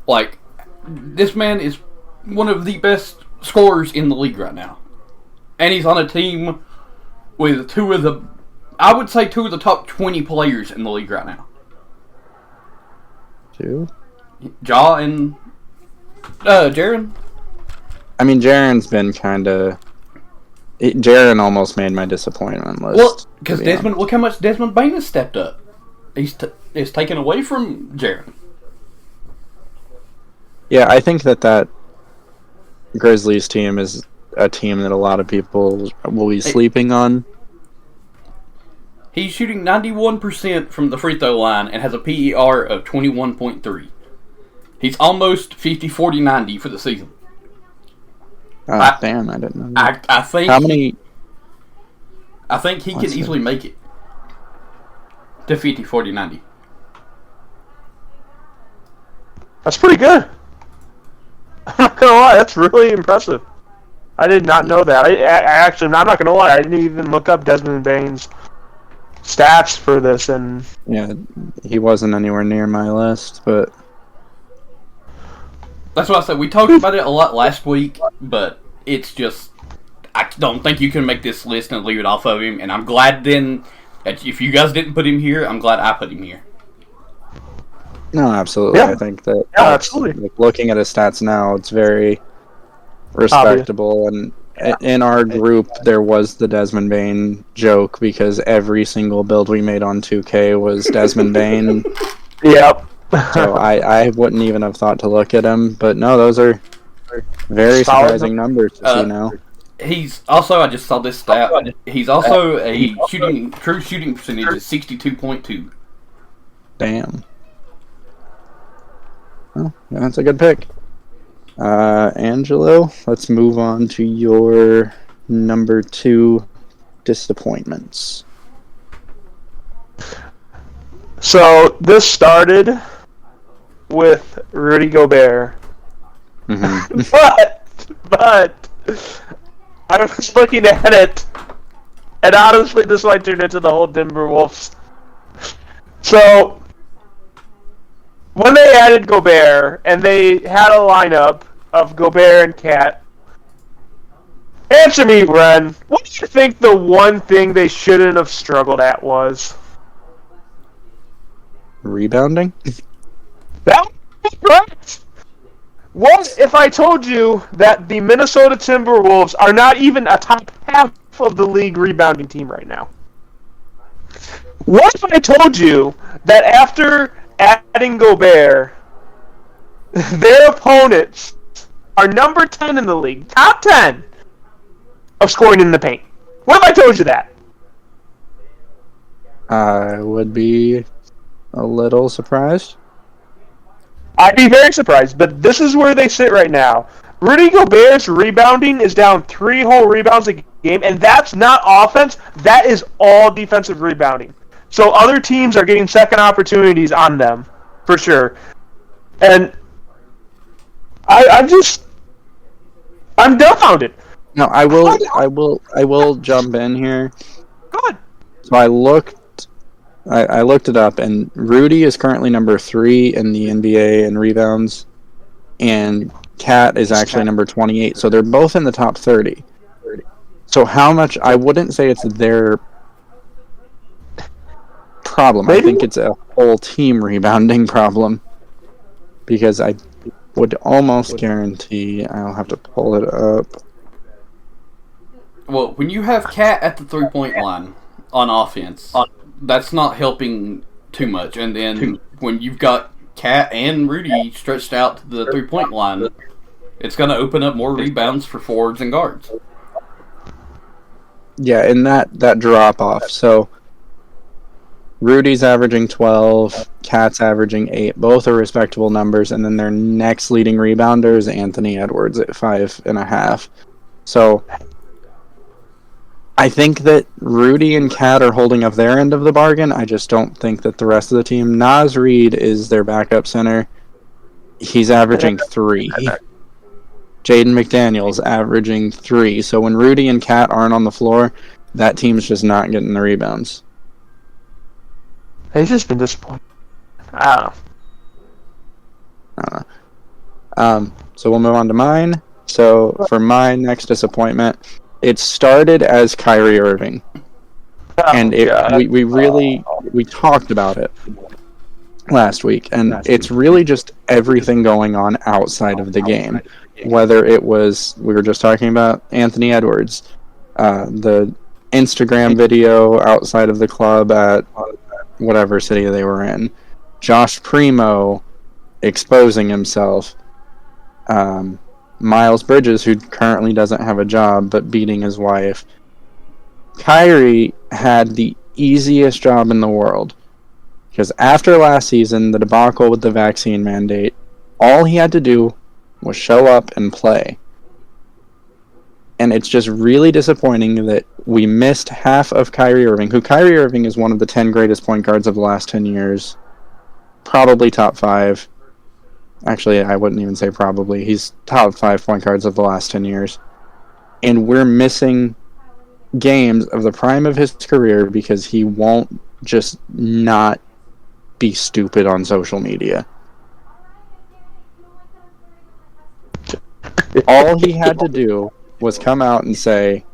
Like, this man is one of the best scorers in the league right now. And he's on a team with I would say two of the top 20 players in the league right now. 2. Ja and Jaren. I mean, Jaren's been kind of. Jaren almost made my disappointment list. Well, because to be Desmond, look how much Desmond Bain has stepped up. He's taken away from Jaren. Yeah, I think that Grizzlies team is a team that a lot of people will be sleeping on. He's shooting 91% from the free throw line and has a PER of 21.3. He's almost 50-40-90 for the season. Oh, damn, I didn't know that. I think How many? I think he can Let's see. easily make it to 50-40-90. That's pretty good. I'm not gonna lie, that's really impressive. I did not know that. I actually, I'm not gonna lie, I didn't even look up Desmond Bain's stats for this, and Yeah, he wasn't anywhere near my list, but That's what I said. We talked about it a lot last week, but it's just I don't think you can make this list and leave it off of him. And I'm glad then that if you guys didn't put him here, I'm glad I put him here. no, absolutely. Yeah. I think that Yeah, absolutely. like, looking at his stats now, it's very respectable. And in our group, there was the Desmond Bain joke because every single build we made on 2K was Desmond Bain. yep. So I wouldn't even have thought to look at him. But no, those are very Solid surprising numbers to see now. He's also, I just saw this stat. He's also a true shooting percentage of 62.2. Damn. Well, yeah, that's a good pick. Angelo, let's move on to your number 2 disappointments. So this started with Rudy Gobert, Mm-hmm. but I was looking at it, and honestly, this might turn into the whole Timberwolves. So when they added Gobert and they had a lineup of Gobert and Cat, answer me, Ren. What do you think the one thing they shouldn't have struggled at was? Rebounding? That was correct. What if I told you that the Minnesota Timberwolves are not even a top half of the league rebounding team right now? What if I told you that after adding Gobert, their opponents are number 10 in the league, top 10 of scoring in the paint? What if I told you that? I would be a little surprised. I'd be very surprised, but this is where they sit right now. Rudy Gobert's rebounding is down 3 whole rebounds a game, and that's not offense. That is all defensive rebounding. So other teams are getting second opportunities on them, for sure. And I'm dumbfounded. No, I will jump in here. God. So I looked it up, and Rudy is currently number 3 in the NBA in rebounds, and Cat is actually number 28. So they're both in the top 30. So how much? I wouldn't say it's their problem. Maybe? I think it's a whole team rebounding problem, because I would almost guarantee, I'll have to pull it up. Well, when you have Cat at the 3-point line on offense, that's not helping too much. And then when you've got Cat and Rudy stretched out to the 3-point line, it's going to open up more rebounds for forwards and guards. Yeah, in that drop off. So Rudy's averaging 12, Cat's averaging 8. Both are respectable numbers, and then their next leading rebounder is Anthony Edwards at 5.5. So I think that Rudy and Cat are holding up their end of the bargain. I just don't think that the rest of the team. Naz Reid is their backup center. He's averaging 3. Jaden McDaniels averaging 3. So when Rudy and Cat aren't on the floor, that team's just not getting the rebounds. He's just been disappointed. I don't know. So we'll move on to mine. So for my next disappointment, it started as Kyrie Irving, and we talked about it last week, and it's really just everything going on outside of the game. Whether it was, we were just talking about Anthony Edwards, the Instagram video outside of the club at whatever city they were in, Josh Primo exposing himself, Miles Bridges, who currently doesn't have a job but beating his wife. Kyrie had the easiest job in the world, because after last season, the debacle with the vaccine mandate, all he had to do was show up and play. And it's just really disappointing that we missed half of Kyrie Irving, who Kyrie Irving is one of the 10 greatest point guards of the last 10 years. Probably top 5. Actually, I wouldn't even say probably. He's top 5 point guards of the last 10 years. And we're missing games of the prime of his career because he won't just not be stupid on social media. All he had to do was come out and say,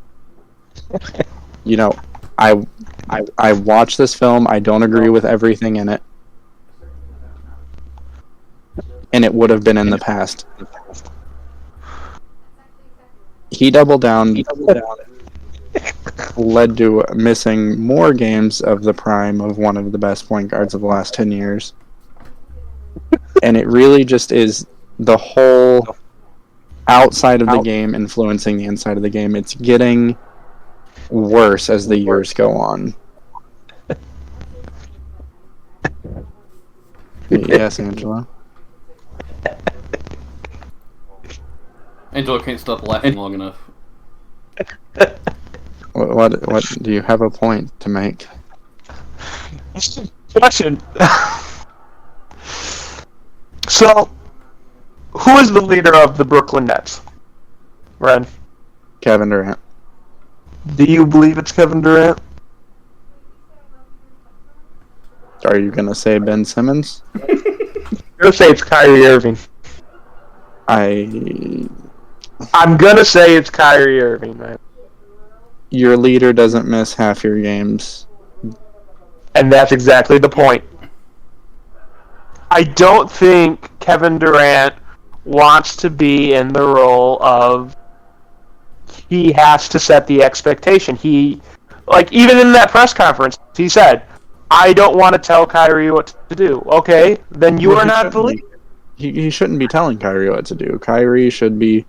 you know, I watched this film, I don't agree with everything in it. And it would have been in the past. He doubled down, led to missing more games of the prime of one of the best point guards of the last 10 years. And it really just is the whole outside of the game influencing the inside of the game. It's getting worse as the years go on. Yes, Angela? Angela can't stop laughing long enough. What do you have a point to make? Question. So, who is the leader of the Brooklyn Nets? Ren? Kevin Durant. Do you believe it's Kevin Durant? Are you going to say Ben Simmons? I'm going to say it's Kyrie Irving. I'm going to say it's Kyrie Irving, man. Your leader doesn't miss half your games. And that's exactly the point. I don't think Kevin Durant wants to be in the role of he has to set the expectation. He Like, even in that press conference, he said, I don't want to tell Kyrie what to do. Okay, then you are not the leader. He shouldn't be telling Kyrie what to do. Kyrie should be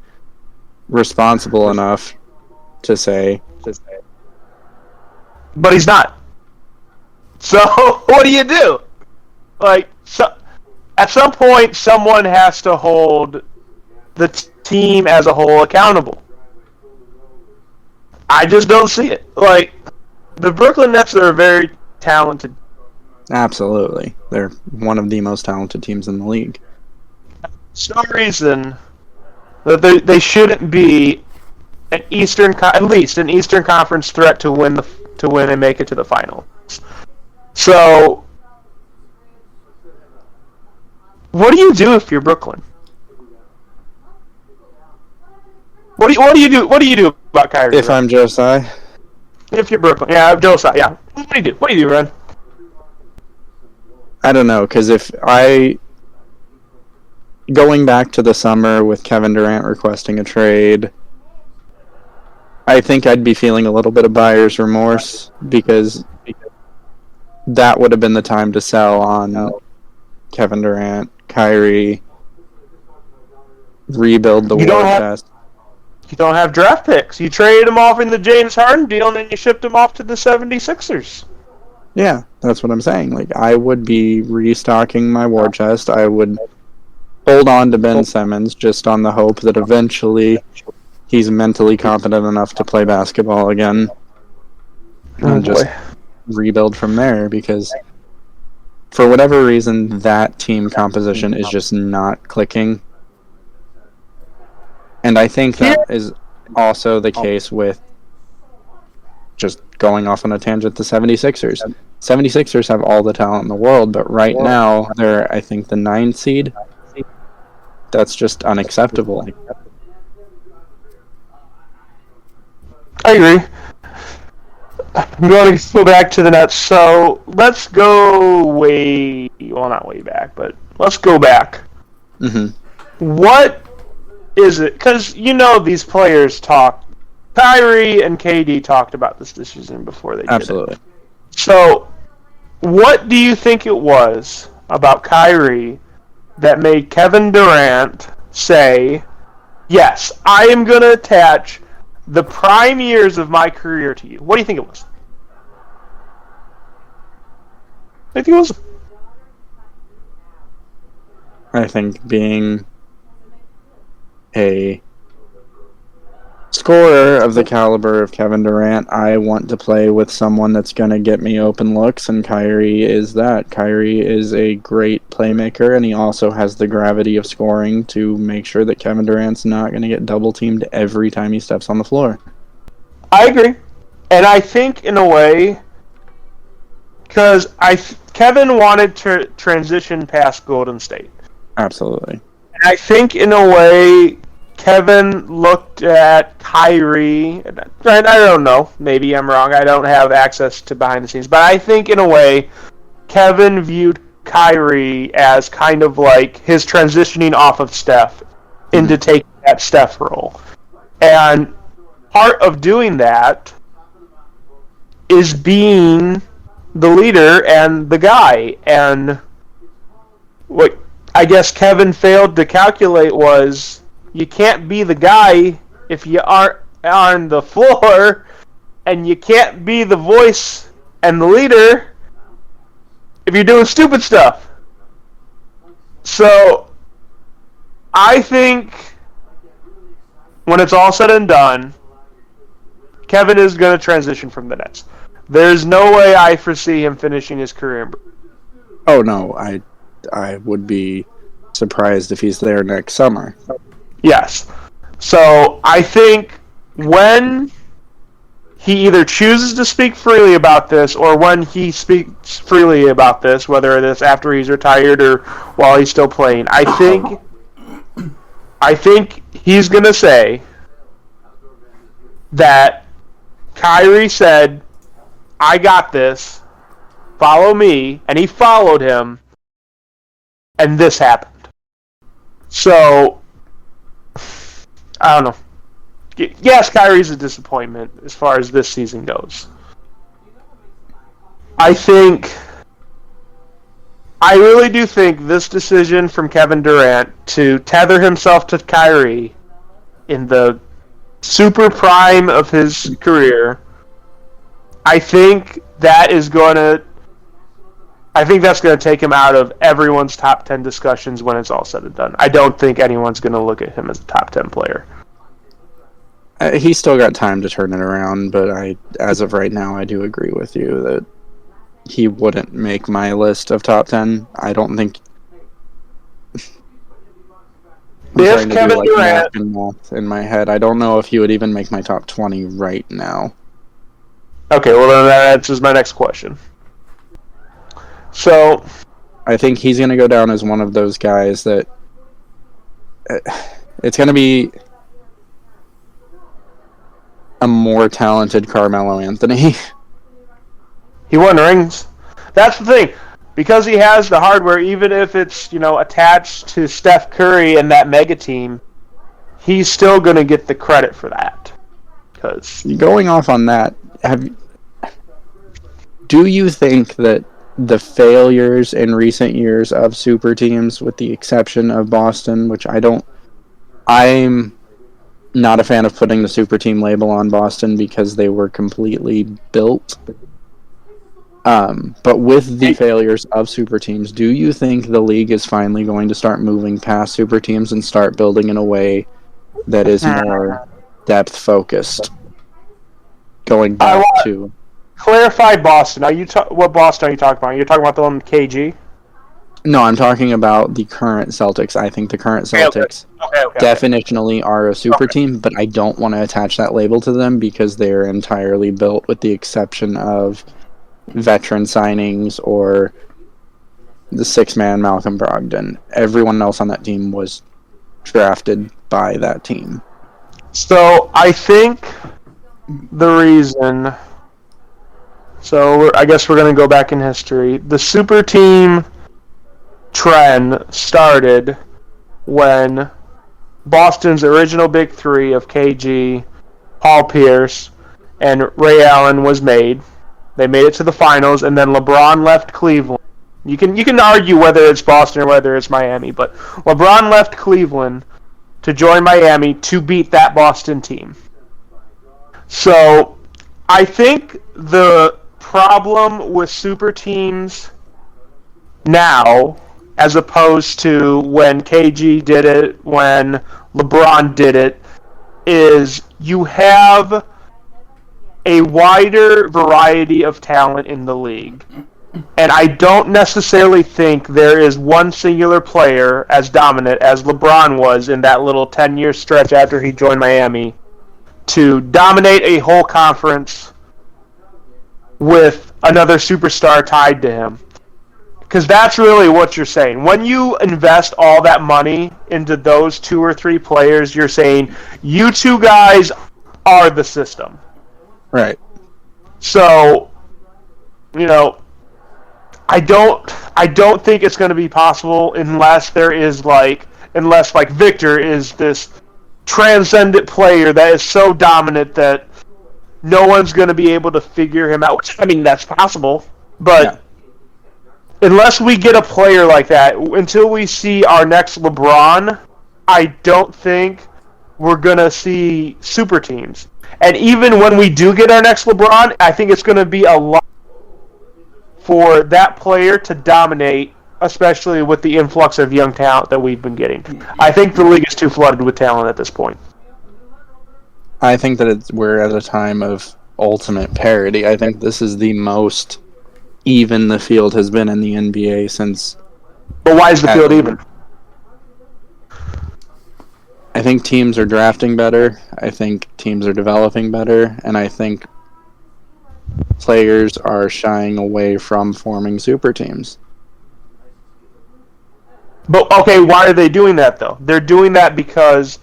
responsible enough to say. But he's not. So, what do you do? Like, at some point, someone has to hold the team as a whole accountable. I just don't see it. Like, the Brooklyn Nets are very talented. Absolutely. They're one of the most talented teams in the league. There's no reason that they shouldn't be at least an Eastern Conference threat to win and make it to the final. So, what do you do if you're Brooklyn? What do you do? What do you do about Kyrie? If I'm Josiah, if you're Brooklyn, yeah, Josiah, yeah. What do you do? What do you do, Ren? I don't know, because if going back to the summer with Kevin Durant requesting a trade, I think I'd be feeling a little bit of buyer's remorse because that would have been the time to sell on Kevin Durant, Kyrie, rebuild the war chest. You don't have draft picks. You traded him off in the James Harden deal, and then you shipped him off to the 76ers. Yeah, that's what I'm saying. Like, I would be restocking my war chest. I would hold on to Ben Simmons just on the hope that eventually he's mentally competent enough to play basketball again. And just rebuild from there, because for whatever reason, that team composition is just not clicking. And I think that is also the case with, just going off on a tangent, the 76ers. 76ers have all the talent in the world, but right now they're, I think, the 9th seed. That's just unacceptable. I agree. I'm going to go back to the Nets. So let's go not way back, but let's go back. Mm-hmm. What is it? Because these players talk. Kyrie and KD talked about this season before they did Absolutely. it. So, what do you think it was about Kyrie that made Kevin Durant say, yes, I am going to attach the prime years of my career to you? What do you think it was? I think it was... I think being a scorer of the caliber of Kevin Durant, I want to play with someone that's going to get me open looks, and Kyrie is that. Kyrie is a great playmaker, and he also has the gravity of scoring to make sure that Kevin Durant's not going to get double-teamed every time he steps on the floor. I agree. And I think, in a way, because Kevin wanted to transition past Golden State. Absolutely. And I think, in a way, Kevin looked at Kyrie, and I don't know, maybe I'm wrong, I don't have access to behind the scenes, but I think in a way, Kevin viewed Kyrie as kind of like his transitioning off of Steph into taking that Steph role. And part of doing that is being the leader and the guy. And what I guess Kevin failed to calculate was, you can't be the guy if you aren't on the floor, and you can't be the voice and the leader if you're doing stupid stuff. So, I think when it's all said and done, Kevin is going to transition from the Nets. There's no way I foresee him finishing his career. Oh no, I would be surprised if he's there next summer. Yes. So I think when he either chooses to speak freely about this, or when he speaks freely about this, whether it's after he's retired or while he's still playing, I think he's going to say that Kyrie said, I got this, follow me, and he followed him, and this happened. So, I don't know. Yes, Kyrie's a disappointment as far as this season goes. I really do think this decision from Kevin Durant to tether himself to Kyrie in the super prime of his career, I think that's going to take him out of everyone's top 10 discussions when it's all said and done. I don't think anyone's going to look at him as a top 10 player. He's still got time to turn it around, but as of right now, I do agree with you that he wouldn't make my list of top 10. I don't think. If Kevin Durant in my head, I don't know if he would even make my top 20 right now. Okay, well then that answers my next question. So, I think he's going to go down as one of those guys that it's going to be a more talented Carmelo Anthony. He won rings. That's the thing. Because he has the hardware, even if it's, attached to Steph Curry and that mega team, he's still going to get the credit for that. Because going off on that, do you think that the failures in recent years of super teams, with the exception of Boston, which I'm not a fan of putting the super team label on Boston because they were completely built. But with the failures of super teams, do you think the league is finally going to start moving past super teams and start building in a way that is more depth focused? Going back to clarify Boston. What Boston are you talking about? You're talking about the one with KG? No, I'm talking about the current Celtics. I think the current Celtics definitionally are a super team, but I don't want to attach that label to them because they're entirely built with the exception of veteran signings or the six-man Malcolm Brogdon. Everyone else on that team was drafted by that team. So I think the reason... So I guess we're going to go back in history. The super team trend started when Boston's original big three of KG, Paul Pierce, and Ray Allen was made. They made it to the finals, and then LeBron left Cleveland. You can argue whether it's Boston or whether it's Miami, but LeBron left Cleveland to join Miami to beat that Boston team. So I think the problem with super teams now, as opposed to when KG did it, when LeBron did it, is you have a wider variety of talent in the league. And I don't necessarily think there is one singular player as dominant as LeBron was in that little 10-year stretch after he joined Miami to dominate a whole conference with another superstar tied to him. Because that's really what you're saying. When you invest all that money into those two or three players, you're saying, you two guys are the system. Right. So, I don't think it's going to be possible unless Victor is this transcendent player that is so dominant that no one's going to be able to figure him out. Which, that's possible. But unless we get a player like that, until we see our next LeBron, I don't think we're going to see super teams. And even when we do get our next LeBron, I think it's going to be a lot for that player to dominate, especially with the influx of young talent that we've been getting. I think the league is too flooded with talent at this point. I think that we're at a time of ultimate parity. I think this is the most even the field has been in the NBA since... But why is the field even? I think teams are drafting better. I think teams are developing better. And I think players are shying away from forming super teams. But, okay, why are they doing that, though? They're doing that because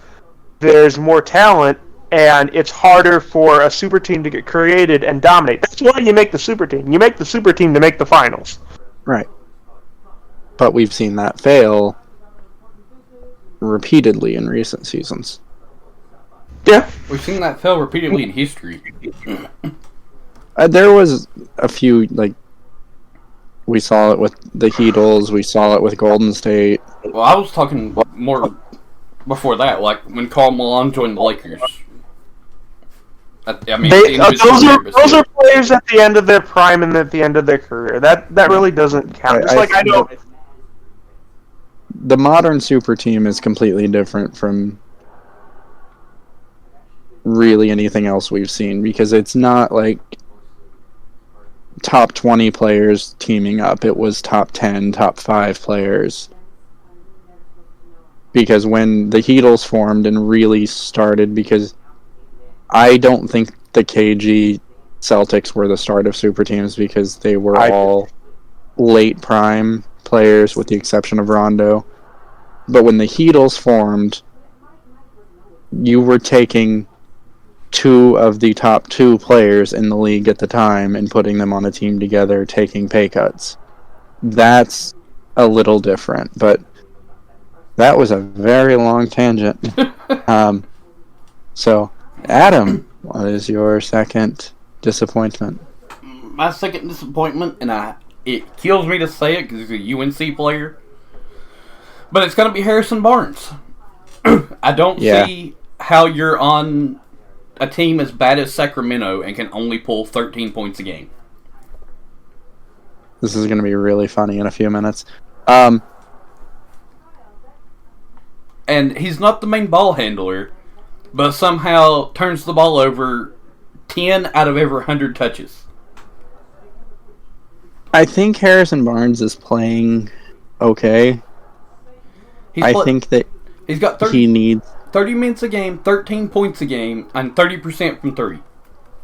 there's more talent, and it's harder for a super team to get created and dominate. That's why you make the super team. You make the super team to make the finals. Right. But we've seen that fail repeatedly in recent seasons. Yeah. We've seen that fail repeatedly in history. There was a few, We saw it with the Heatles. We saw it with Golden State. Well, I was talking more before that, like when Karl Malone joined the Lakers. I mean, those are players at the end of their prime and at the end of their career. That really doesn't count. I know. The modern super team is completely different from really anything else we've seen, because it's not like top 20 players teaming up. It was top 10, top 5 players. Because when the Heatles formed and really started, because I don't think the KG Celtics were the start of super teams, because they were all late prime players with the exception of Rondo. But when the Heatles formed, you were taking 2 of the top 2 players in the league at the time and putting them on a team together, taking pay cuts. That's a little different, but that was a very long tangent. So, Adam, what is your second disappointment? My second disappointment, and it kills me to say it because he's a UNC player, but it's going to be Harrison Barnes. I don't see how you're on a team as bad as Sacramento and can only pull 13 points a game. This is going to be really funny in a few minutes. And he's not the main ball handler, but somehow turns the ball over 10 out of every 100 touches. I think Harrison Barnes is playing okay. I think that he's got 30 minutes a game, 13 points a game, and 30% from 3.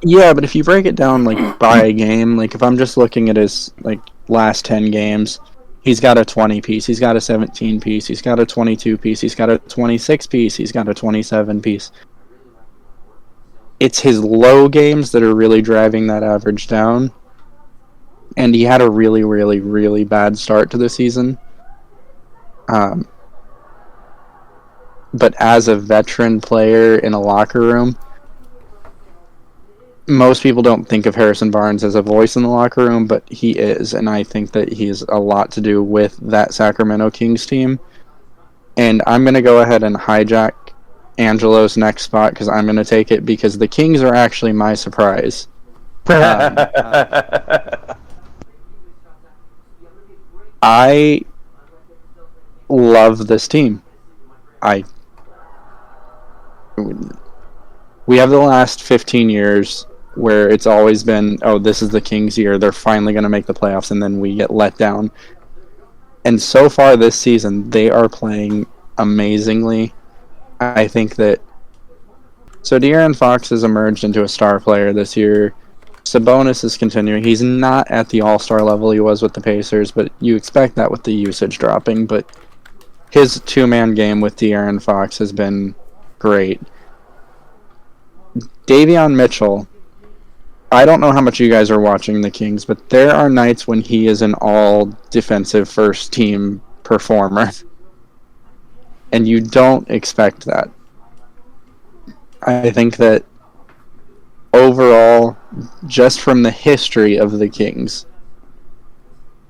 Yeah, but if you break it down like by a game, like if I'm just looking at his like last 10 games, he's got a 20 piece, he's got a 17 piece, he's got a 22 piece, he's got a 26 piece, he's got a 27 piece. It's his low games that are really driving that average down. And he had a really, really, really bad start to the season. But as a veteran player in a locker room, most people don't think of Harrison Barnes as a voice in the locker room, but he is, and I think that he has a lot to do with that Sacramento Kings team. And I'm going to go ahead and hijack Angelo's next spot, because I'm going to take it, because the Kings are actually my surprise. I love this team. We have the last 15 years where it's always been, oh, this is the Kings' year, they're finally going to make the playoffs, and then we get let down. And so far this season, they are playing amazingly. I think that... So De'Aaron Fox has emerged into a star player this year. Sabonis is continuing. He's not at the all-star level he was with the Pacers, but you expect that with the usage dropping. But his two-man game with De'Aaron Fox has been great. Davion Mitchell, I don't know how much you guys are watching the Kings, but there are nights when he is an all-defensive first-team performer. And you don't expect that. I think that overall, just from the history of the Kings,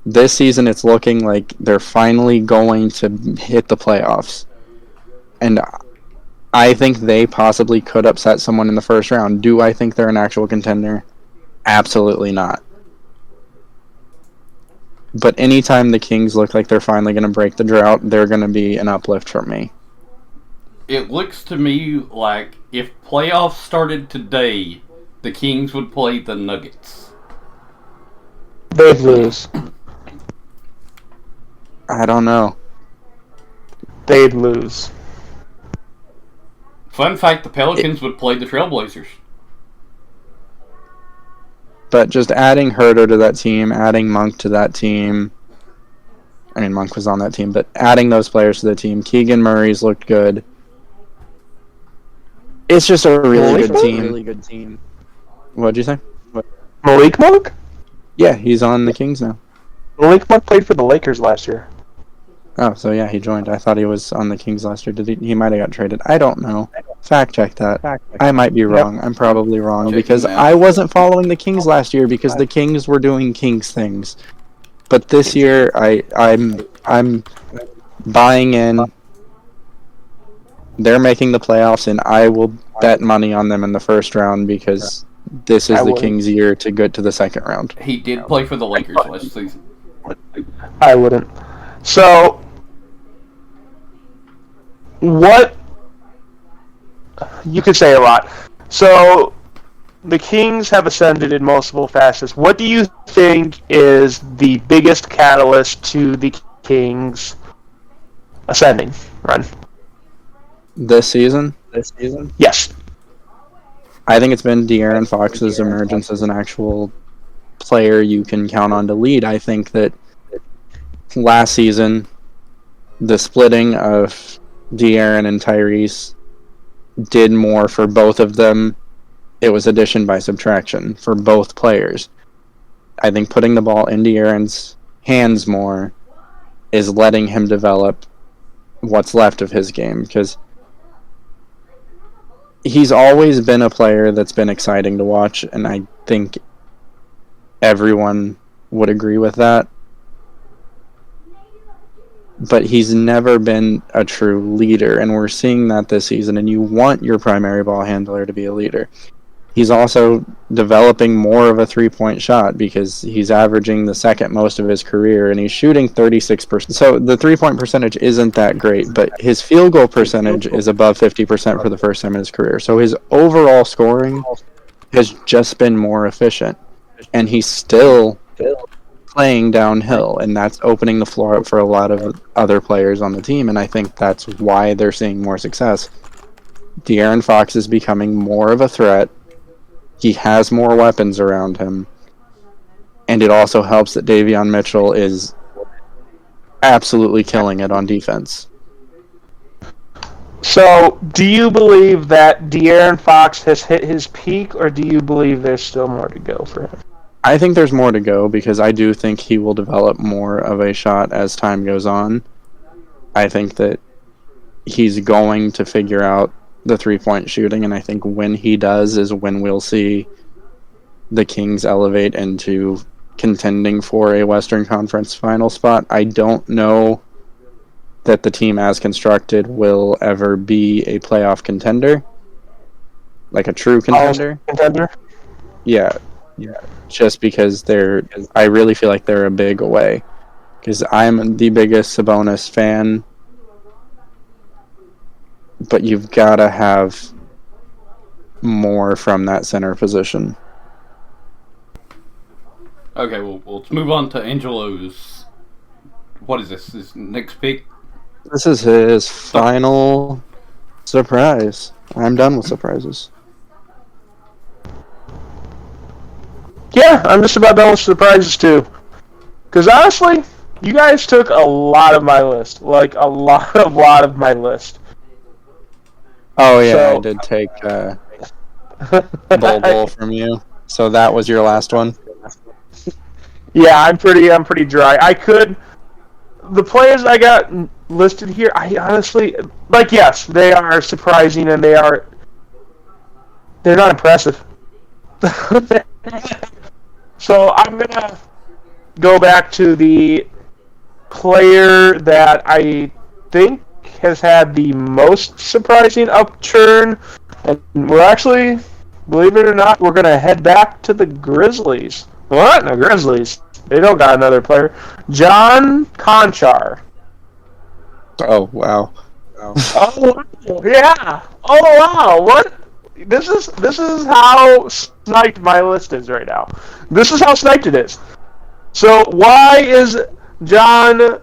this season it's looking like they're finally going to hit the playoffs. And I think they possibly could upset someone in the first round. Do I think they're an actual contender? Absolutely not. But anytime the Kings look like they're finally going to break the drought, they're going to be an uplift for me. It looks to me like if playoffs started today, the Kings would play the Nuggets. They'd lose. I don't know. They'd lose. Fun fact, the Pelicans would play the Trailblazers. But just adding Herter to that team, adding Monk to that team. I mean, Monk was on that team, but adding those players to the team. Keegan Murray's looked good. It's just a really good team. What'd you say? Malik Monk? Yeah, he's on the Kings now. Malik Monk played for the Lakers last year. Oh, so yeah, he joined. I thought he was on the Kings last year. Did he might have got traded. I don't know. Fact check that. I might be wrong. Yep. I'm probably wrong because I wasn't following the Kings last year because the Kings were doing Kings things. But this year, I'm buying in. They're making the playoffs, and I will bet money on them in the first round because this is the Kings' year to get to the second round. He did play for the Lakers last season. I wouldn't. So, what... You could say a lot. So, the Kings have ascended in multiple facets. What do you think is the biggest catalyst to the Kings ascending run? This season? Yes. I think it's been De'Aaron Fox's emergence as an actual player you can count on to lead. I think that last season, the splitting of De'Aaron and Tyrese did more for both of them. It was addition by subtraction for both players. I think putting the ball in De'Aaron's hands more is letting him develop what's left of his game, because he's always been a player that's been exciting to watch, and I think everyone would agree with that. But he's never been a true leader, and we're seeing that this season, and you want your primary ball handler to be a leader. He's also developing more of a three-point shot because he's averaging the second most of his career, and he's shooting 36%. So the three-point percentage isn't that great, but his field goal percentage is above 50% for the first time in his career. So his overall scoring has just been more efficient, and he's still playing downhill, and that's opening the floor up for a lot of other players on the team, and I think that's why they're seeing more success. De'Aaron Fox is becoming more of a threat. He has more weapons around him. And it also helps that Davion Mitchell is absolutely killing it on defense. So, do you believe that De'Aaron Fox has hit his peak, or do you believe there's still more to go for him? I think there's more to go because I do think he will develop more of a shot as time goes on. I think that he's going to figure out the three-point shooting, and I think when he does is when we'll see the Kings elevate into contending for a Western Conference final spot. I don't know that the team as constructed will ever be a playoff contender, like a true contender. Yeah, just because I really feel like they're a big away, because I'm the biggest Sabonis fan. But you've got to have more from that center position. Okay, well, let's move on to Angelo's... What is this? His next pick? This is his final surprise. I'm done with surprises. Yeah, I'm just about done with surprises too. Because honestly, you guys took a lot of my list. Like, a lot of my list. Oh yeah, I did take Bol from you. So that was your last one? Yeah, I'm pretty dry. The players I got listed here, I honestly, like, yes, they are surprising and they're not impressive. So I'm gonna go back to the player that I think has had the most surprising upturn, and we're actually, believe it or not, we're going to head back to the Grizzlies. What? No, Grizzlies. They don't got another player. John Conchar. Oh, wow. Oh, yeah. Oh, wow. What? This is how sniped my list is right now. This is how sniped it is. So, why is John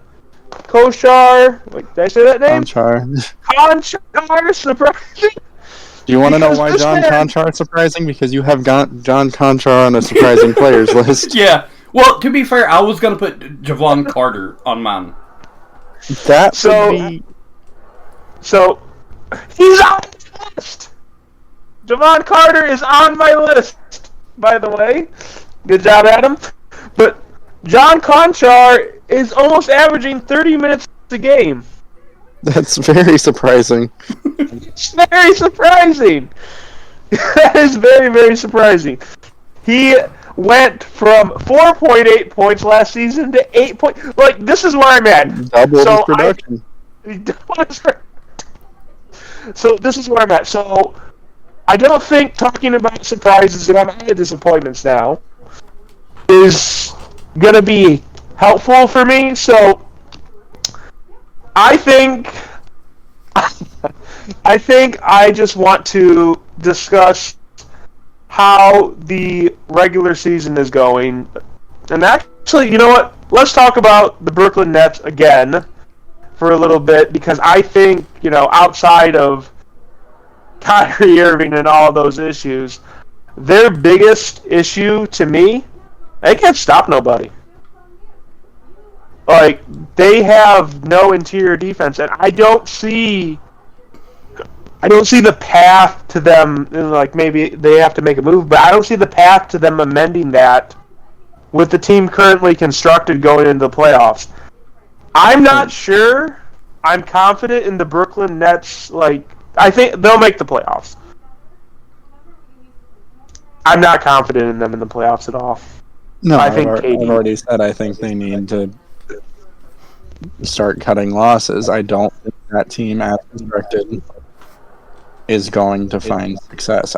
Konchar, wait, did I say that name? Konchar surprising? Do you want to know why John Konchar is surprising? Because you have got John Konchar on a surprising players list. Yeah. Well, to be fair, I was going to put Javon Carter on mine. That would be... So, he's on the list! Javon Carter is on my list, by the way. Good job, Adam. But John Konchar is almost averaging 30 minutes a game. That's very surprising. It's very surprising. That is very, very surprising. went from 4.8 points last season to 8 points. Like, this is where I'm at. Double his production. So this is where I'm at. So I don't think talking about surprises and I'm out of disappointments now is going to be helpful for me. So I think I just want to discuss how the regular season is going. And actually, you know what? Let's talk about the Brooklyn Nets again for a little bit, because I think, outside of Kyrie Irving and all those issues, their biggest issue to me, they can't stop nobody. Like, they have no interior defense, and I don't see the path to them. Like, maybe they have to make a move, but I don't see the path to them amending that with the team currently constructed going into the playoffs. I'm not sure. I'm confident in the Brooklyn Nets. Like, I think they'll make the playoffs. I'm not confident in them in the playoffs at all. No, I think I've already said I think they need to start cutting losses. I don't think that team, as constructed, is going to find success.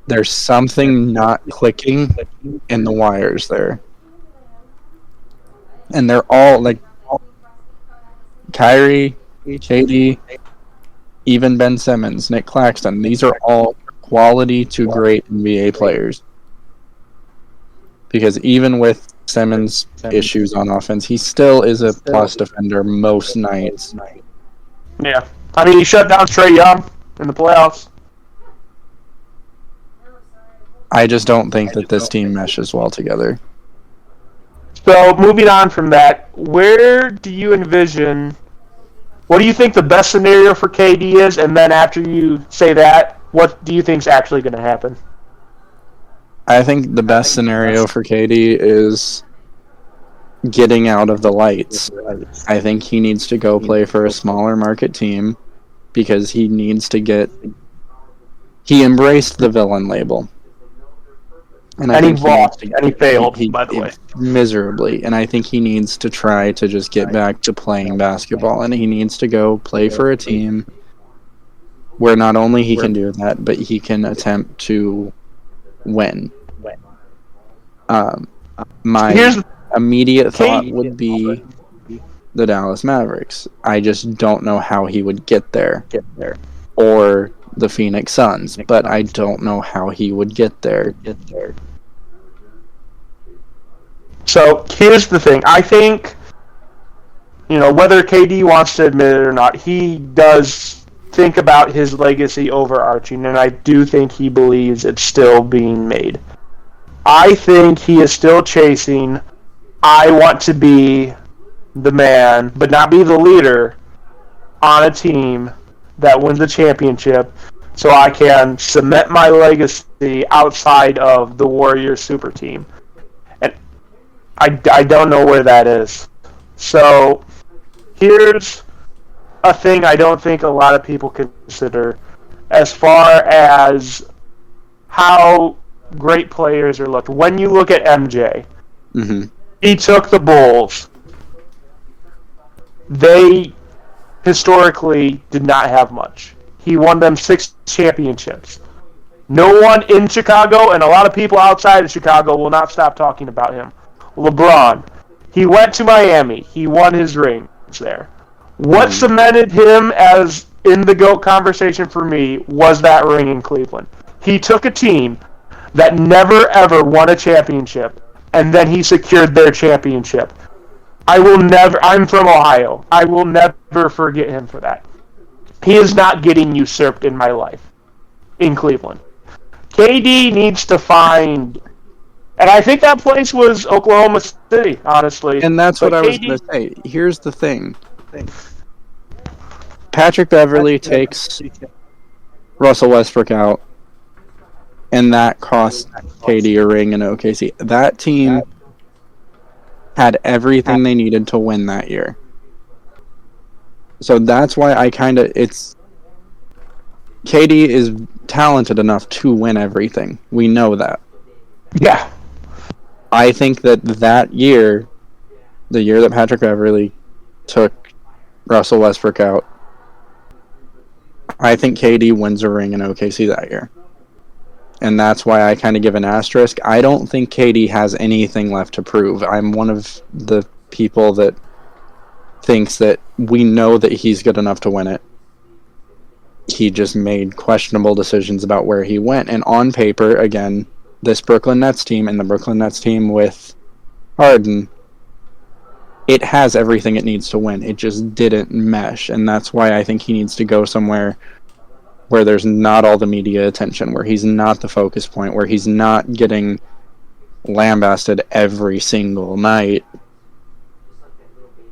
There's something not clicking in the wires there. And they're all, like, Kyrie, KD, even Ben Simmons, Nick Claxton. These are all quality to great NBA players. Because even with Simmons' issues on offense, he still is a plus defender most nights. Yeah. I mean, he shut down Trae Young in the playoffs. I just don't think that this team meshes well together. So, moving on from that, where do you envision... What do you think the best scenario for KD is? And then after you say that, what do you think is actually going to happen? I think the best scenario for KD is getting out of the lights. I think he needs to go play for a smaller market team because he needs to get... He embraced the villain label. And he lost, and he failed, by the way. Miserably. And I think he needs to try to just get back to playing basketball. And he needs to go play for a team where not only he can do that, but he can attempt to win. My immediate thought would be the Dallas Mavericks. I just don't know how he would get there. Or the Phoenix Suns, but I don't know how he would get there. So here's the thing. I think, whether KD wants to admit it or not, he does think about his legacy overarching, and I do think he believes it's still being made. I think he is still chasing, I want to be the man, but not be the leader on a team that wins the championship, so I can cement my legacy outside of the Warriors super team. And I don't know where that is. So here's a thing I don't think a lot of people consider as far as how great players are looked. When you look at MJ, he took the Bulls. They historically did not have much. He won them 6 championships. No one in Chicago, and a lot of people outside of Chicago, will not stop talking about him. LeBron, he went to Miami. He won his rings there. What cemented him as in the GOAT conversation for me was that ring in Cleveland. He took a team that never ever won a championship, and then he secured their championship. I'm from Ohio. I will never forget him for that. He is not getting usurped in my life in Cleveland. KD needs to find, and I think that place was Oklahoma City, honestly. And that's what I was going to say. Here's the thing. Patrick Beverley takes Russell Westbrook out, and that cost KD a ring in OKC. That team had everything they needed to win that year. So that's why KD is talented enough to win everything. We know that. Yeah. I think that year, the year that Patrick Beverley took Russell Westbrook out, I think KD wins a ring in OKC that year. And that's why I kind of give an asterisk. I don't think KD has anything left to prove. I'm one of the people that thinks that we know that he's good enough to win it. He just made questionable decisions about where he went. And on paper, again, this Brooklyn Nets team and the Brooklyn Nets team with Harden, it has everything it needs to win. It just didn't mesh. And that's why I think he needs to go somewhere where there's not all the media attention, where he's not the focus point, where he's not getting lambasted every single night.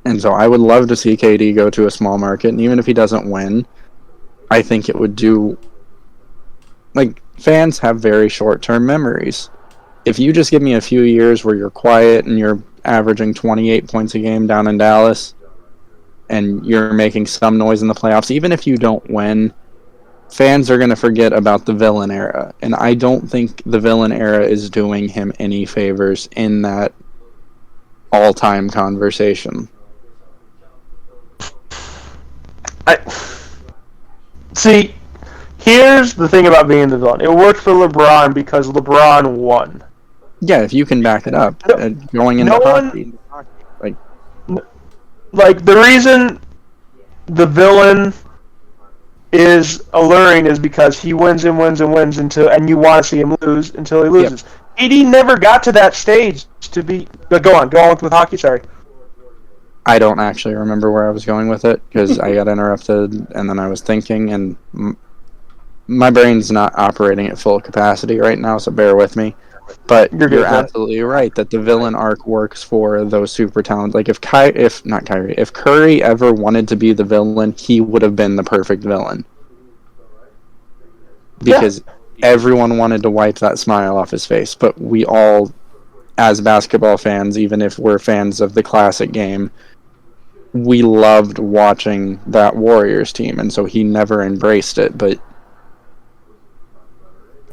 And so I would love to see KD go to a small market, and even if he doesn't win, I think it would do... Like, fans have very short-term memories. If you just give me a few years where you're quiet and you're averaging 28 points a game down in Dallas, and you're making some noise in the playoffs, even if you don't win, fans are going to forget about the villain era. And I don't think the villain era is doing him any favors in that all-time conversation. See, here's the thing about being the villain. It worked for LeBron because LeBron won. Yeah, if you can back it up. Going into hockey. Like, the reason the villain is alluring is because he wins and wins and wins and you want to see him lose until he loses. Yep. AD never got to that stage to be... But go on with hockey, sorry. I don't actually remember where I was going with it because I got interrupted and then I was thinking, and my brain's not operating at full capacity right now, so bear with me. But you're absolutely right that the villain arc works for those super talented. Like if Curry ever wanted to be the villain, he would have been the perfect villain. Because everyone wanted to wipe that smile off his face. But we all, as basketball fans, even if we're fans of the classic game, we loved watching that Warriors team, and so he never embraced it. But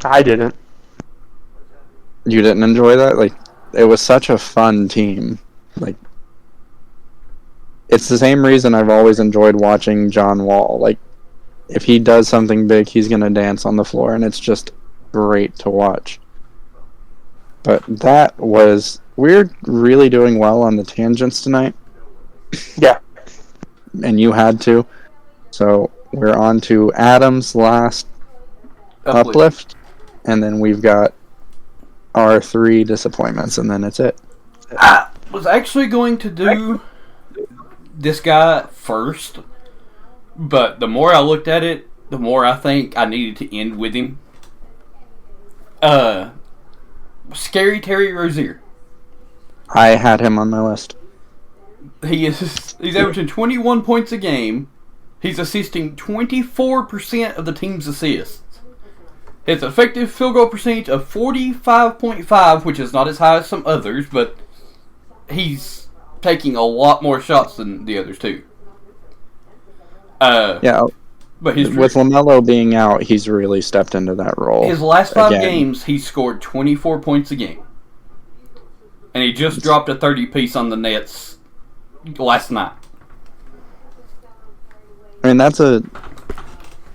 I didn't. You didn't enjoy that? Like, it was such a fun team. Like, it's the same reason I've always enjoyed watching John Wall. Like, if he does something big, he's going to dance on the floor, and it's just great to watch. But we're really doing well on the tangents tonight. Yeah. And you had to. So, we're on to Adam's last uplift. And then we've got our 3 disappointments, and then it's it. I was actually going to do this guy first, but the more I looked at it, the more I think I needed to end with him. Scary Terry Rozier. I had him on my list. He's averaging 21 points a game. He's assisting 24% of the team's assists. His effective field goal percentage of 45.5, which is not as high as some others, but he's taking a lot more shots than the others too. But with LaMelo being out, he's really stepped into that role. His last 5 games, he scored 24 points a game. And he just dropped a 30-piece on the Nets last night. I mean,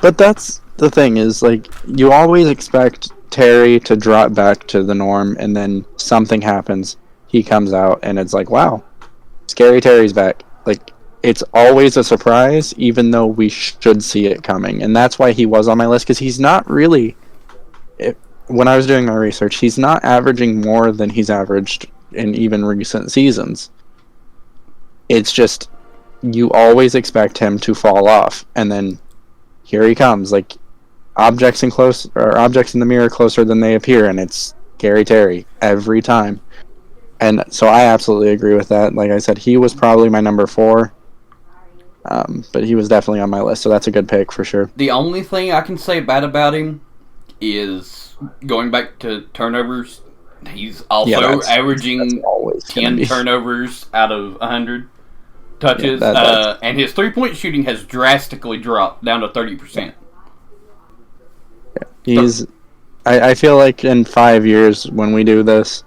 but that's the thing is, like, you always expect Terry to drop back to the norm, and then something happens. He comes out, and it's like, wow, Scary Terry's back. Like, it's always a surprise, even though we should see it coming. And that's why he was on my list, because he's not really... when I was doing my research, he's not averaging more than he's averaged in even recent seasons. It's just, you always expect him to fall off, and then here he comes, like, objects in the mirror closer than they appear, and it's Scary Terry every time. And so I absolutely agree with that. Like I said, he was probably my number 4, but he was definitely on my list, so that's a good pick for sure. The only thing I can say bad about him is going back to turnovers. He's also averaging 10 turnovers out of 100 touches, and his 3-point shooting has drastically dropped down to 30%. I feel like in 5 years when we do this,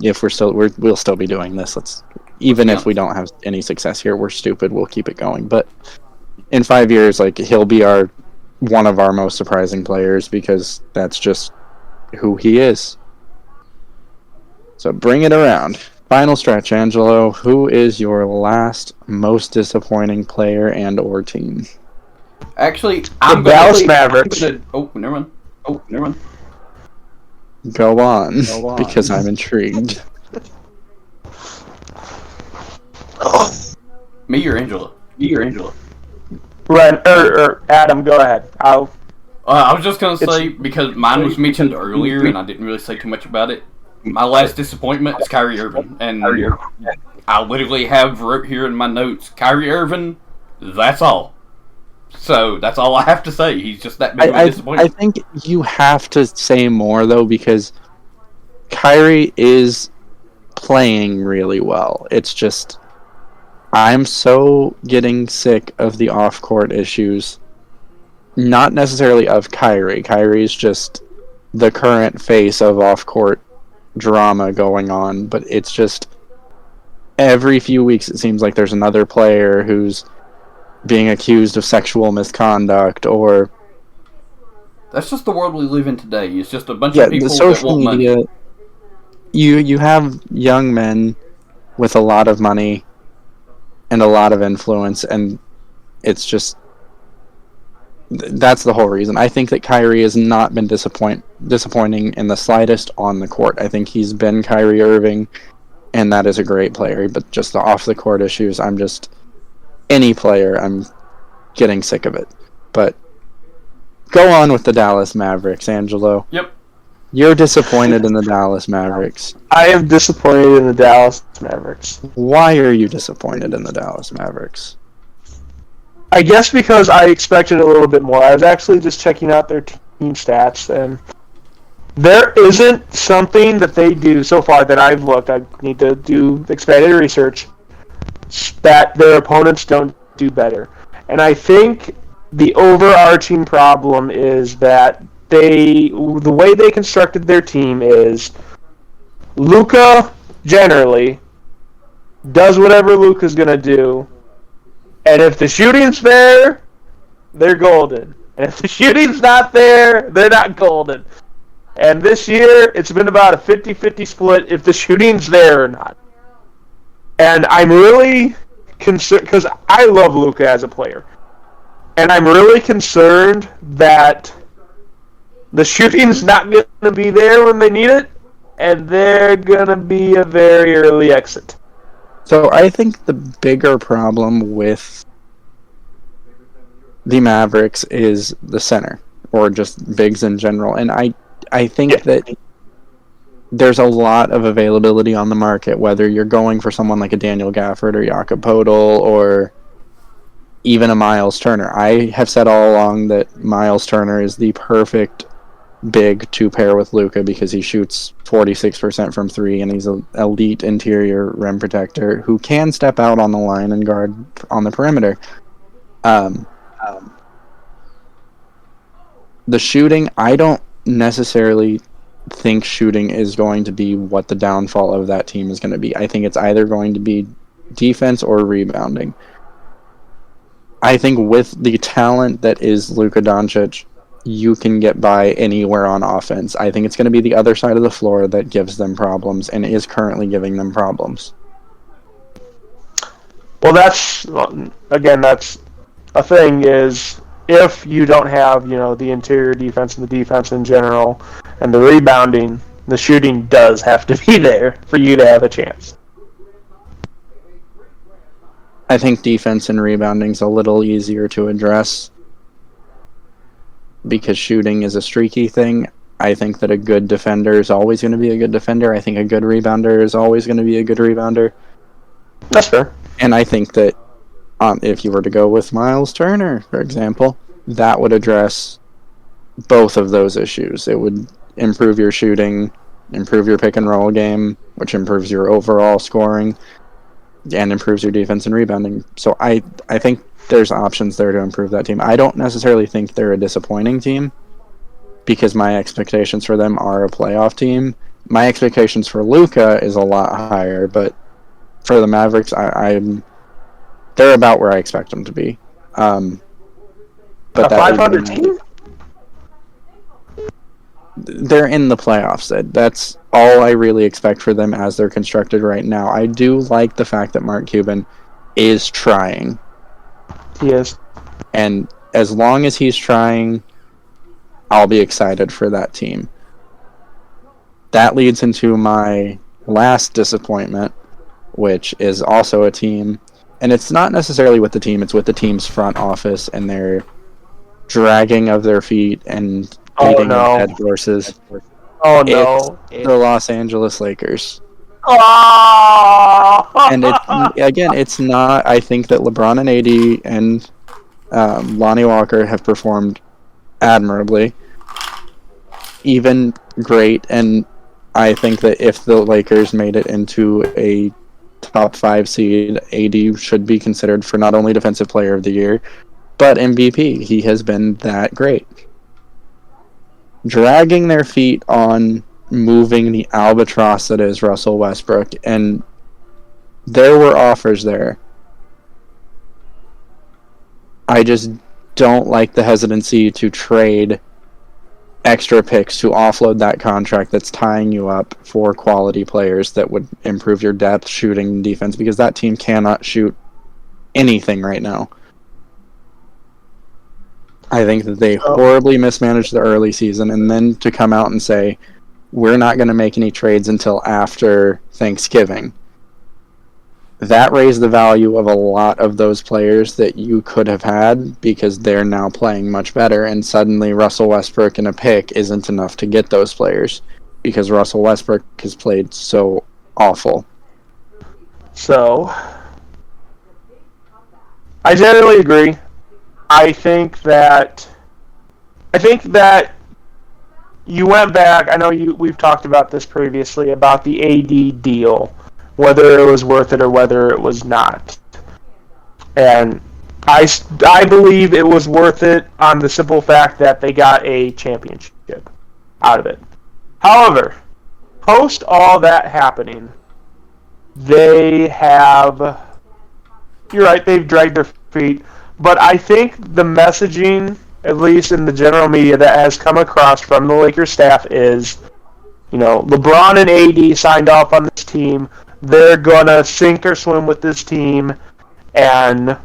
if we'll still be doing this. Even if we don't have any success here, we're stupid. We'll keep it going. But in 5 years, like, he'll be one of our most surprising players because that's just who he is. So bring it around. Final stretch, Angelo. Who is your last most disappointing player and or team? Actually, I'm Dallas Mavericks. Never mind. Go on, because I'm intrigued. Me or Angela? Right, or Adam, go ahead. I was just going to say, because mine was mentioned earlier and I didn't really say too much about it, my last disappointment is Kyrie Irving. And I literally have wrote here in my notes, Kyrie Irving, that's all. So that's all I have to say. He's just that big of a disappointment. I think you have to say more, though, because Kyrie is playing really well. It's just, I'm so getting sick of the off-court issues. Not necessarily of Kyrie. Kyrie's just the current face of off-court drama going on, but it's just every few weeks it seems like there's another player who's being accused of sexual misconduct, or that's just the world we live in today. It's just a bunch of people the social that want media, money. You have young men with a lot of money and a lot of influence, and it's just that's the whole reason. I think that Kyrie has not been disappointing in the slightest on the court. I think he's been Kyrie Irving, and that is a great player, but just the off the court issues, any player, I'm getting sick of it. But go on with the Dallas Mavericks, Angelo. Yep. You're disappointed in the Dallas Mavericks. I am disappointed in the Dallas Mavericks. Why are you disappointed in the Dallas Mavericks? I guess because I expected a little bit more. I was actually just checking out their team stats, and there isn't something that they do so far that I've looked. I need to do expanded research that their opponents don't do better. And I think the overarching problem is that the way they constructed their team is Luka generally does whatever Luka's going to do, and if the shooting's there, they're golden. And if the shooting's not there, they're not golden. And this year, it's been about a 50-50 split if the shooting's there or not. And I'm really concerned, because I love Luka as a player, and I'm really concerned that the shooting's not going to be there when they need it, and they're going to be a very early exit. So I think the bigger problem with the Mavericks is the center, or just bigs in general. And I think that there's a lot of availability on the market, whether you're going for someone like a Daniel Gafford or Jakob Poeltl or even a Miles Turner. I have said all along that Miles Turner is the perfect big to pair with Luka because he shoots 46% from three and he's an elite interior rim protector who can step out on the line and guard on the perimeter. The shooting, I don't necessarily think shooting is going to be what the downfall of that team is going to be. I think it's either going to be defense or rebounding. I think with the talent that is Luka Doncic, you can get by anywhere on offense. I think it's going to be the other side of the floor that gives them problems and is currently giving them problems. Well, that's a thing is if you don't have, the interior defense and the defense in general and the rebounding, the shooting does have to be there for you to have a chance. I think defense and rebounding is a little easier to address because shooting is a streaky thing. I think that a good defender is always going to be a good defender. I think a good rebounder is always going to be a good rebounder. That's fair. And I think that if you were to go with Miles Turner, for example, that would address both of those issues. It would improve your shooting, improve your pick and roll game, which improves your overall scoring, and improves your defense and rebounding. So I think there's options there to improve that team. I don't necessarily think they're a disappointing team because my expectations for them are a playoff team, My expectations for Luka is a lot higher, but for the Mavericks, they're about where I expect them to be. But a 500 team? They're in the playoffs. That's all I really expect for them as they're constructed right now. I do like the fact that Mark Cuban is trying. He is. And as long as he's trying, I'll be excited for that team. That leads into my last disappointment, which is also a team. And it's not necessarily with the team, it's with the team's front office and their dragging of their feet and beating dead horses. Oh, no. It's the Los Angeles Lakers. Oh! And it's not. I think that LeBron and AD and Lonnie Walker have performed admirably, even great. And I think that if the Lakers made it into a top 5 seed, AD should be considered for not only Defensive Player of the Year, but MVP. He has been that great. Dragging their feet on moving the albatross that is Russell Westbrook, and there were offers there. I just don't like the hesitancy to trade extra picks to offload that contract that's tying you up for quality players that would improve your depth, shooting, and defense, because that team cannot shoot anything right now. I think that they horribly mismanaged the early season, and then to come out and say, we're not going to make any trades until after Thanksgiving. That raised the value of a lot of those players that you could have had because they're now playing much better, and suddenly Russell Westbrook and a pick isn't enough to get those players because Russell Westbrook has played so awful. So, I generally agree. I think that you went back. I know we've talked about this previously about the AD deal, whether it was worth it or whether it was not. And I believe it was worth it on the simple fact that they got a championship out of it. However, post all that happening, they have. You're right. They've dragged their feet. But I think the messaging, at least in the general media, that has come across from the Lakers staff is, LeBron and AD signed off on this team. They're going to sink or swim with this team, and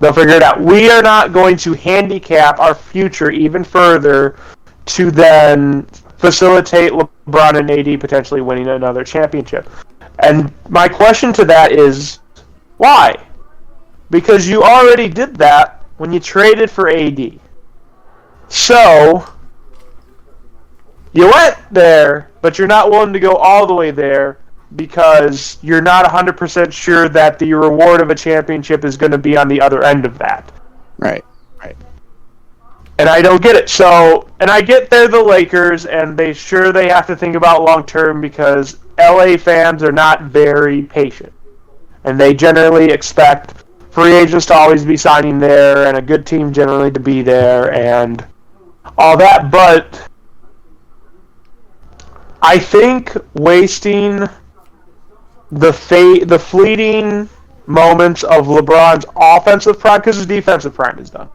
they'll figure it out. We are not going to handicap our future even further to then facilitate LeBron and AD potentially winning another championship. And my question to that is, why? Because you already did that when you traded for AD. So, you went there, but you're not willing to go all the way there because you're not 100% sure that the reward of a championship is going to be on the other end of that. Right. And I don't get it. So, and I get they're the Lakers, and they have to think about long term because LA fans are not very patient. And they generally expect free agents to always be signing there, and a good team generally to be there, and all that. But I think wasting the fleeting moments of LeBron's offensive prime, because his defensive prime is done.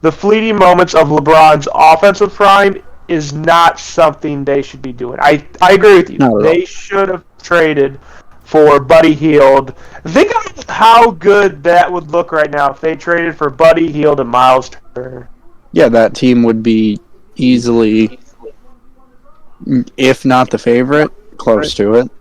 The fleeting moments of LeBron's offensive prime is not something they should be doing. I agree with you. They should have traded for Buddy Hield. Think of how good that would look right now if they traded for Buddy Hield and Miles Turner. Yeah, that team would be easily, if not the favorite, close to it.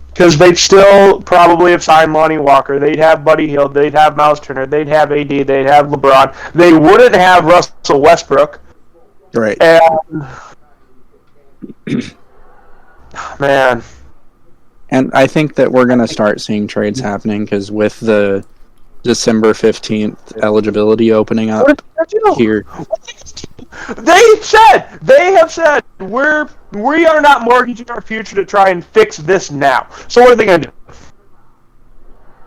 Because they'd still probably have signed Lonnie Walker. They'd have Buddy Hield. They'd have Miles Turner. They'd have AD. They'd have LeBron. They wouldn't have Russell Westbrook. Right. And man. And I think that we're going to start seeing trades happening because with the December 15th eligibility opening up here. They have said, we are not mortgaging our future to try and fix this now. So what are they going to do?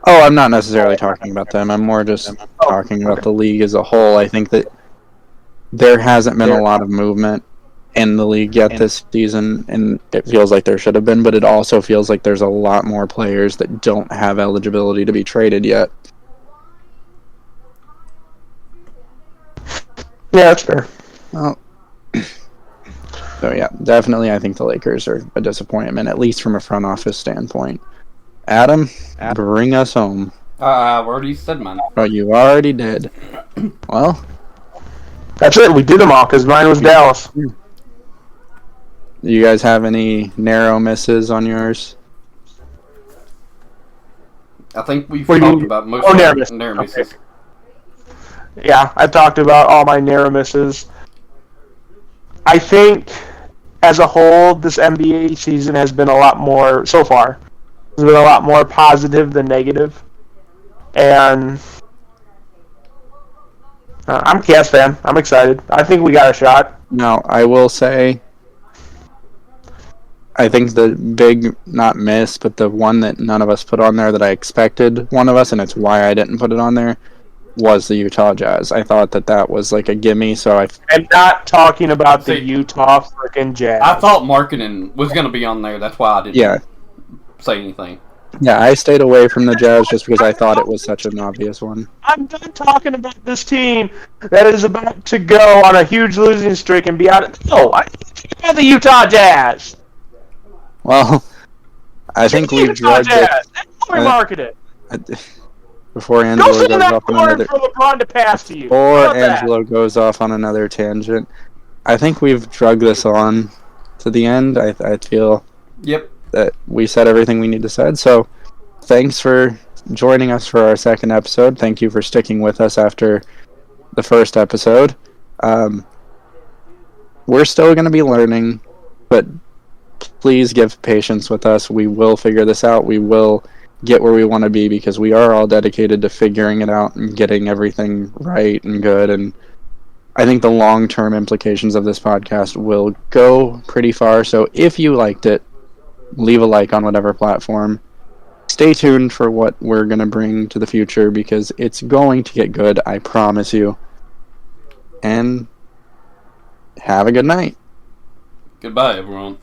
Oh, I'm not necessarily talking about them. I'm more just talking about the league as a whole. I think that there hasn't been a lot of movement in the league yet this season, and it feels like there should have been, but it also feels like there's a lot more players that don't have eligibility to be traded yet. Yeah, that's fair. Well, so yeah, definitely I think the Lakers are a disappointment, at least from a front office standpoint. Adam, bring us home. I've already said mine. Oh, you already did. Well, That's it. We did them all because mine was Dallas. do you guys have any narrow misses on yours? I think we've What do you talked mean? about most Oh, of narrow our misses. narrow Okay. misses. Yeah, I talked about all my narrow misses. I think, as a whole, this NBA season has been a lot more, so far, has been a lot more positive than negative. And I'm a Cavs fan. I'm excited. I think we got a shot. Now, I will say, I think the big, not miss, but the one that none of us put on there that I expected one of us, and it's why I didn't put it on there, was the Utah Jazz. I thought that was like a gimme, so I'm not talking about the See, Utah freaking Jazz. I thought Markkanen was going to be on there. That's why I didn't say anything. Yeah, I stayed away from the Jazz just because I thought it was such an obvious one. I'm done talking about this team that is about to go on a huge losing streak and be out. No, I think about the Utah Jazz. Well, I think we've Utah drugged Jazz. it. That's how we market it. Before Go Angelo sit in goes that off on corner another, for LeBron to pass to you. before How about that? Angelo goes off on another tangent, I think we've drugged this on to the end. I feel Yep. that we said everything we need to said. So, thanks for joining us for our second episode. Thank you for sticking with us after the first episode. We're still going to be learning, but please give patience with us. We will figure this out. We will get where we want to be because we are all dedicated to figuring it out and getting everything right and good. And I think the long-term implications of this podcast will go pretty far. So if you liked it, leave a like on whatever platform. Stay tuned for what we're going to bring to the future because it's going to get good, I promise you. And have a good night. Goodbye, everyone.